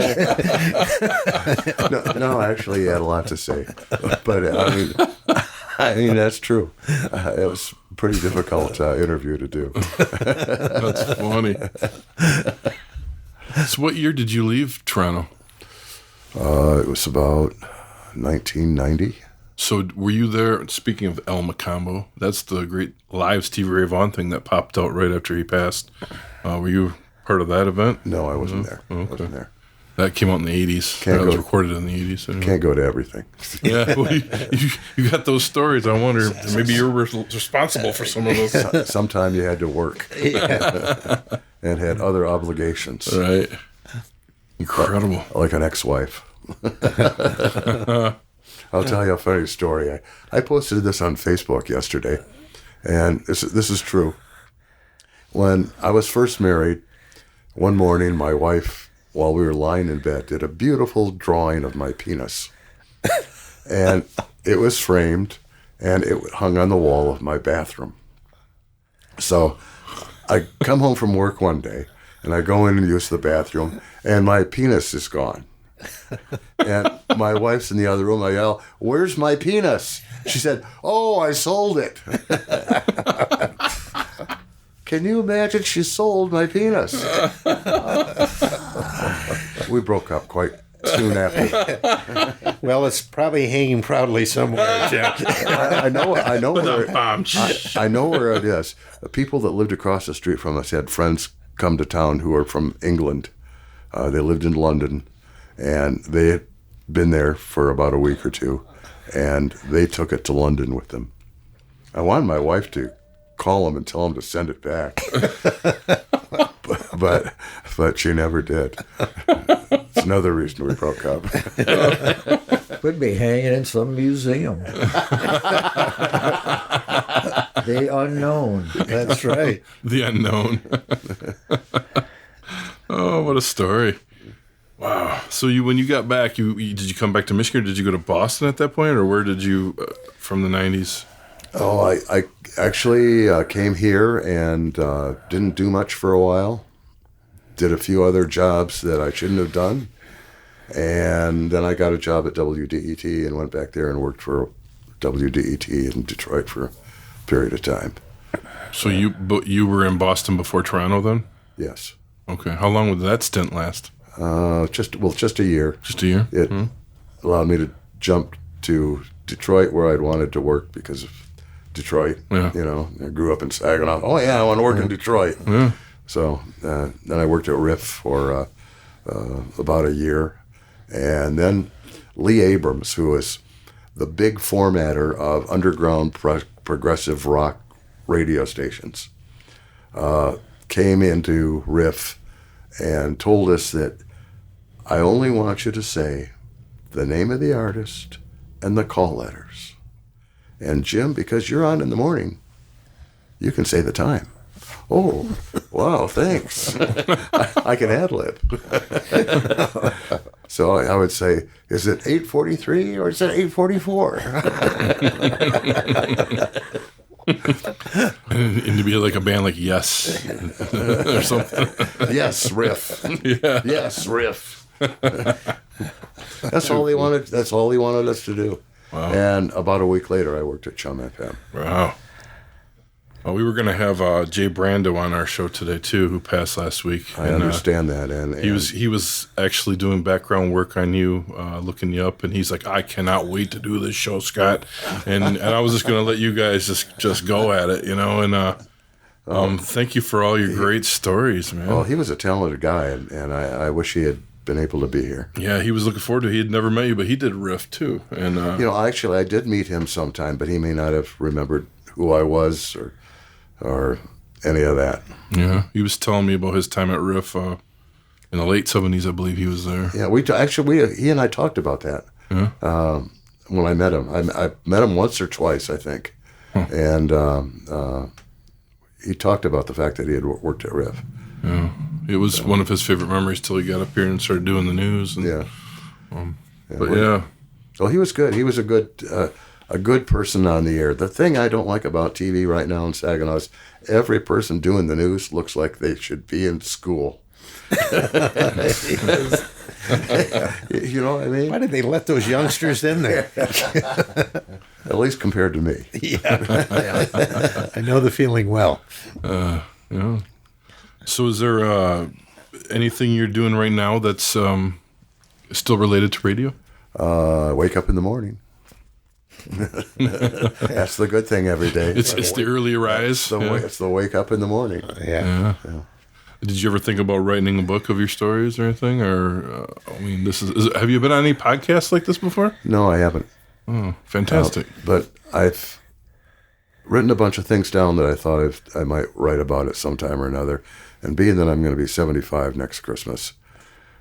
No, actually, he had a lot to say. But I mean, that's true. It was a pretty difficult interview to do. That's funny. So what year did you leave Toronto? It was about 1990. So were you there, speaking of El Macambo, that's the great live Stevie Ray Vaughan thing that popped out right after he passed. Were you part of that event? No, I wasn't there. Okay. I wasn't there. That came out in the 80s. That was recorded in the 80s. Anyway. Can't go to everything. Yeah, well, you got those stories. I wonder, maybe you're responsible for some of those. Sometime you had to work. And had other obligations. Right. Incredible. Like an ex-wife. I'll tell you a funny story. I posted this on Facebook yesterday, and this is true. When I was first married, one morning my wife, while we were lying in bed, did a beautiful drawing of my penis. And it was framed, and it hung on the wall of my bathroom. So I come home from work one day, and I go in and use the bathroom, and my penis is gone. And my wife's in the other room. I yell, "Where's my penis?" She said, "Oh, I sold it." Can you imagine? She sold my penis. We broke up quite soon after. Well, it's probably hanging proudly somewhere, Jack. I know where it is. The people that lived across the street from us had friends come to town who are from England. They lived in London, and they had been there for about a week or two, and they took it to London with them. I wanted my wife to call them and tell them to send it back, but she never did. It's another reason we broke up. Could be hanging in some museum. The unknown. That's right. The unknown. Oh, what a story. Wow. So when you got back, did you come back to Michigan, or did you go to Boston at that point, or where did you, from the 90s? Oh, I actually came here and didn't do much for a while. Did a few other jobs that I shouldn't have done. And then I got a job at WDET and went back there and worked for WDET in Detroit for a period of time. So you were in Boston before Toronto then? Yes. Okay. How long would that stint last? Just a year. Just a year? It allowed me to jump to Detroit, where I'd wanted to work because of Detroit. Yeah. You know, I grew up in Saginaw. Oh, yeah, I want to work in Detroit. Yeah. So then I worked at WRIF for about a year. And then Lee Abrams, who was the big formatter of underground progressive rock radio stations, came into WRIF and told us that I only want you to say the name of the artist and the call letters. And Jim, because you're on in the morning, you can say the time. Oh, wow, thanks. I can ad-lib. So I would say, is it 8:43 or is it 8:44? And to be like a band like Yes or something. Yes, riff. Yeah. Yes, riff. That's all he wanted us to do. Wow. And about a week later, I worked at CHUM FM. Wow. Well, we were going to have Jay Brandow on our show today too, who passed last week. I understand that, and he was actually doing background work on you, looking you up, and he's like, I cannot wait to do this show, Scott, and I was just going to let you guys just go at it, you know, and thank you for all your great stories, man. Well, he was a talented guy, and I wish he had been able to be here. Yeah, he was looking forward to it. He had never met you, but he did riff too, and you know, actually, I did meet him sometime, but he may not have remembered who I was or any of that. Yeah, he was telling me about his time at Riff in the late 70s, I believe he was there. Yeah, he and I talked about that. Yeah. When I met him. I met him once or twice, I think. Huh. And he talked about the fact that he had worked at Riff. Yeah, it was one of his favorite memories till he got up here and started doing the news. And, yeah. But yeah. Well, he was good. He was a good person on the air. The thing I don't like about TV right now in Saginaw is every person doing the news looks like they should be in school. You know what I mean? Why did they let those youngsters in there? At least compared to me. Yeah. I know the feeling well. Yeah. So is there anything you're doing right now that's still related to radio? Wake up in the morning. That's the good thing every day. It's the early rise. It's the wake up in the morning. Yeah. Did you ever think about writing a book of your stories or anything? Or I mean, have you been on any podcasts like this before? No, I haven't. Oh, fantastic! But I've written a bunch of things down that I thought I might write about at some time or another. And being that I'm going to be 75 next Christmas,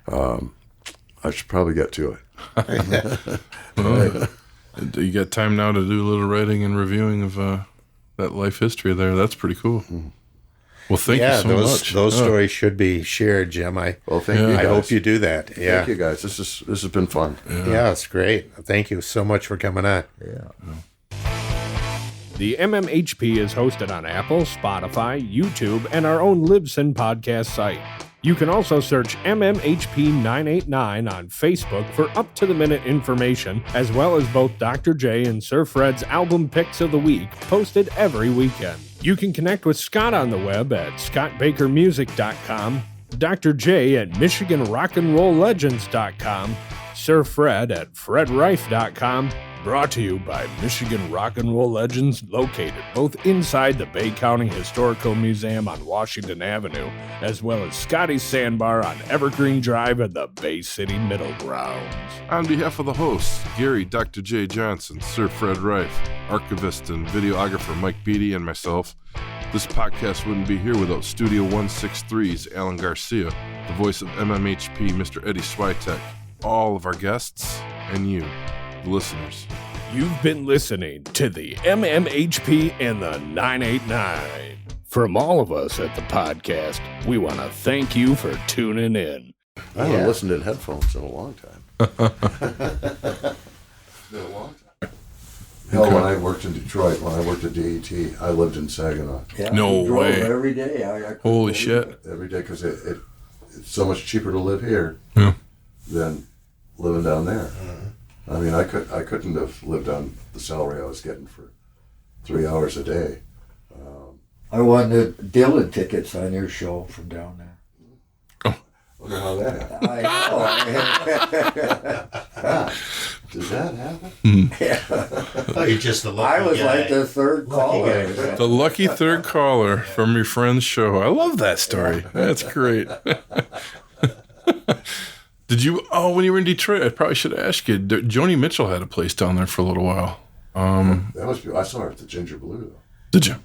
I should probably get to it. Well, you got time now to do a little writing and reviewing of that life history there. That's pretty cool. Well, thank you so much. Those stories should be shared, Jim. Thank you guys. I hope you do that. Yeah. Thank you guys. This has been fun. Yeah, it's great. Thank you so much for coming on. Yeah. The MMHP is hosted on Apple, Spotify, YouTube, and our own Libsyn podcast site. You can also search MMHP 989 on Facebook for up-to-the-minute information, as well as both Dr. J and Sir Fred's album picks of the week, posted every weekend. You can connect with Scott on the web at scottbakermusic.com, Dr. J at michiganrockandrolllegends.com, Sir Fred at fredrife.com, brought to you by Michigan Rock and Roll Legends, located both inside the Bay County Historical Museum on Washington Avenue, as well as Scotty's Sandbar on Evergreen Drive at the Bay City Middle Grounds. On behalf of the hosts, Gary, Dr. J. Johnson, Sir Fred Rife, archivist and videographer Mike Beatty, and myself, this podcast wouldn't be here without Studio 163's Alan Garcia, the voice of MMHP, Mr. Eddie Switek, all of our guests, and you, the listeners. You've been listening to the MMHP and the 989. From all of us at the podcast, we want to thank you for tuning in. I haven't listened in headphones in a long time. It's been a long time. Hell, when I worked in Detroit, when I worked at DET, I lived in Saginaw. Yeah, No we drove way. every day. I Holy shit. Every day, because it's so much cheaper to live here than living down there. I mean, I couldn't have lived on the salary I was getting for 3 hours a day. I won the Dylan tickets on your show from down there. Wonder how that happened. I know. Does that happen? Oh, you're just a lucky I was guy. like the third caller. The lucky third caller from your friend's show. I love that story. That's great. Did you, when you were in Detroit, I probably should have asked you, Joni Mitchell had a place down there for a little while. That was. I saw her at the Ginger Blue, though. Did you?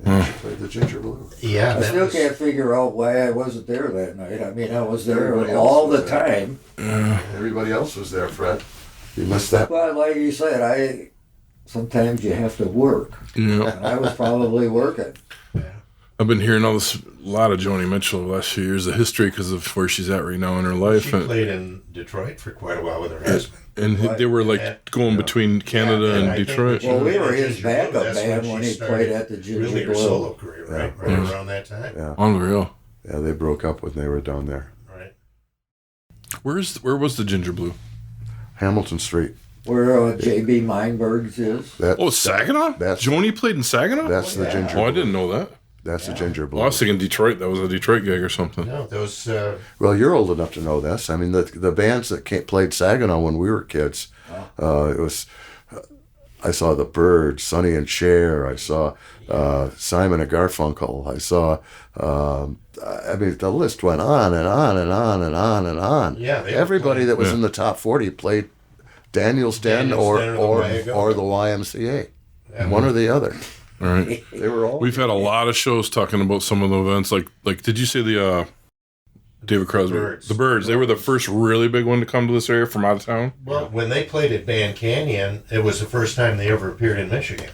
Yeah, she played the Ginger Blue. Yeah, I still can't figure out why I wasn't there that night. I mean, I was there Everybody else all was the there. time. Everybody else was there, Fred. You missed that. But like you said, sometimes you have to work. Yeah. And I was probably working. I've been hearing a lot of Joni Mitchell the last few years, the history because of where she's at right now in her life. She played in Detroit for quite a while with her husband. And they were like going between Canada and and I think Detroit. that Well, we were Ginger his Blue, backup that's band when when she he started played at the Ginger really her Blue. solo career, right? Right around that time. Yeah. Unreal. Yeah, they broke up when they were down there. Right. Where was the Ginger Blue? Hamilton Street. Where J.B. Meinberg's is. That's, Saginaw? that's- Joni played in Saginaw? That's the Ginger Oh, Blue. I didn't know that. That's the Ginger Blue. Well, I was thinking Detroit. That was a Detroit gig or something. No, those. Well, you're old enough to know this. I mean, the bands that played Saginaw when we were kids, it was. I saw the Byrds, Sonny and Cher. I saw Simon and Garfunkel. I saw. I mean, the list went on and on and on and on and on. Yeah, they everybody played- that was in the top 40 played Daniel's Den or Den or the YMCA, one or the other. All right. They were all. We've had a lot of shows talking about some of the events. Like did you say the David Crosby? Byrds. The Byrds. They were the first really big one to come to this area from out of town. Well, when they played at Band Canyon, it was the first time they ever appeared in Michigan,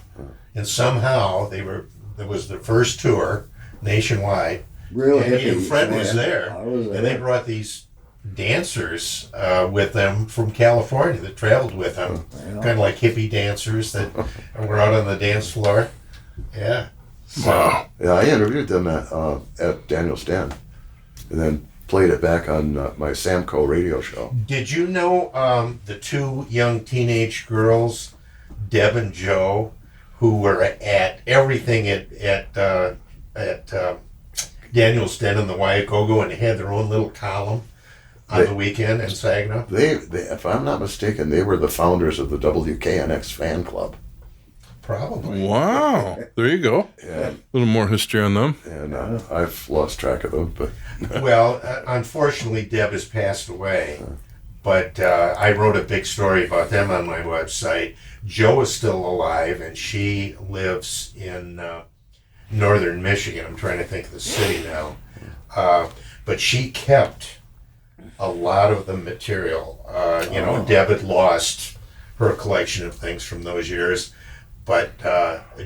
and somehow it was their first tour nationwide. Real And hippie. Fred was there, I was and they there. brought these dancers with them from California that traveled with them, kind of like hippie dancers that were out on the dance floor. Yeah. Wow. Yeah, I interviewed them at Daniel's Den, and then played it back on my Samco radio show. Did you know the two young teenage girls, Deb and Joe, who were at everything at Daniel's Den in the Waiakogo and had their own little column on the weekend in Saginaw? They, if I'm not mistaken, they were the founders of the WKNX fan club. Probably. Wow. There you go. Yeah. A little more history on them. And I've lost track of them, but Well, unfortunately, Deb has passed away. But I wrote a big story about them on my website. Jo is still alive, and she lives in northern Michigan. I'm trying to think of the city now. But she kept a lot of the material. Deb had lost her collection of things from those years, but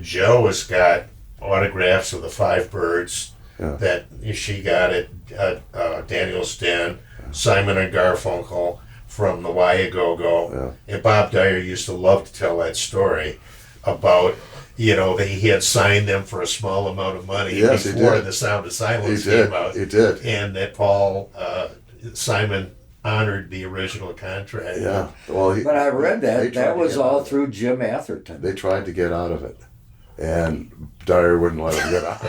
Joe has got autographs of the Five Birds that she got at Daniel's Den, Simon and Garfunkel from the Why Go-Go. And Bob Dyer used to love to tell that story about, that he had signed them for a small amount of money before The Sound of Silence came out. He did. And that Paul Simon honored the original contract. Yeah. Well, but I read that was all through Jim Atherton. They tried to get out of it, and Dyer wouldn't let him get out.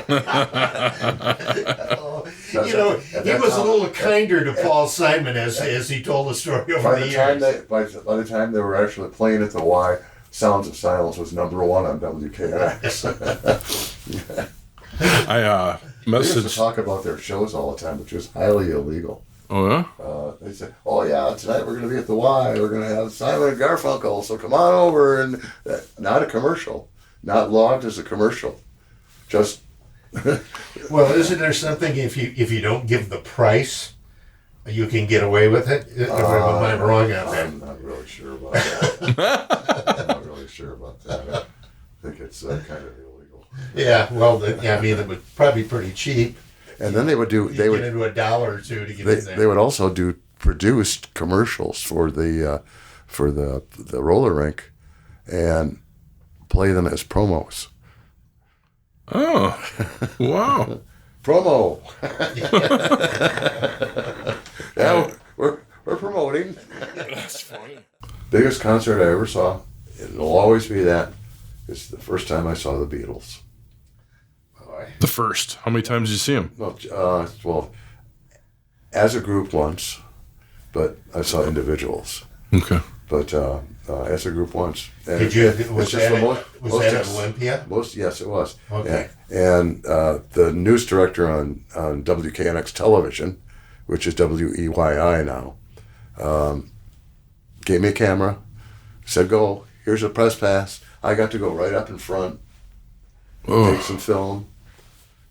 He was a little kinder to Paul Simon as he told the story over the years. By the time they were actually playing at the Y, Sounds of Silence was #1 on WKNX. I They used to talk about their shows all the time, which was highly illegal. Oh yeah. They said, "Oh yeah, tonight we're going to be at the Y. We're going to have Simon and Garfunkel. So come on over." And not a commercial, not logged as a commercial, just. Well, isn't there something if you don't give the price, you can get away with it? Am I wrong on that? I'm not really sure about that. I think it's kind of illegal. Yeah, well, it would probably be pretty cheap. And then they would get into $1 or $2 to get in there. They would also do produced commercials for the roller rink, and play them as promos. Oh, wow. Promo. Yeah, we're promoting. That's funny. Biggest concert I ever saw, it'll always be that. It's the first time I saw the Beatles. The first. How many times did you see him? Well, as a group once, but I saw individuals. Okay. But as a group once. And was that at Olympia? Yes, it was. Okay. And the news director on WKNX television, which is WEYI now, gave me a camera, said, "Go, here's a press pass." I got to go right up in front, take some film,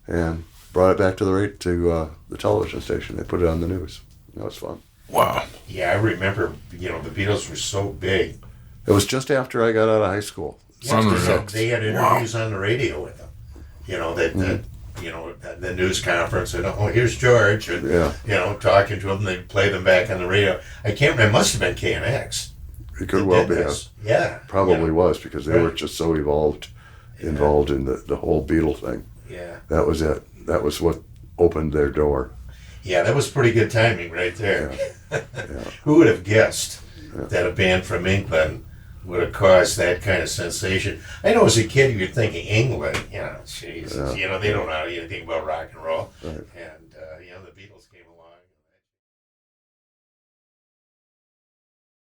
and brought it back to the television station. They put it on the news. That was fun. Wow. Yeah, I remember, the Beatles were so big. It was just after I got out of high school. They had interviews on the radio with them. The news conference, and here's George, and talking to him. They'd play them back on the radio. I can't remember. It must have been KNX. It could well be. Yeah, probably was, because they were just so involved in the whole Beatle thing. Yeah, that was it. That was what opened their door. Yeah, that was pretty good timing right there. Yeah. Who would have guessed that a band from England would have caused that kind of sensation? I know as a kid you're thinking England, Jesus, they don't know anything about rock and roll. Right. And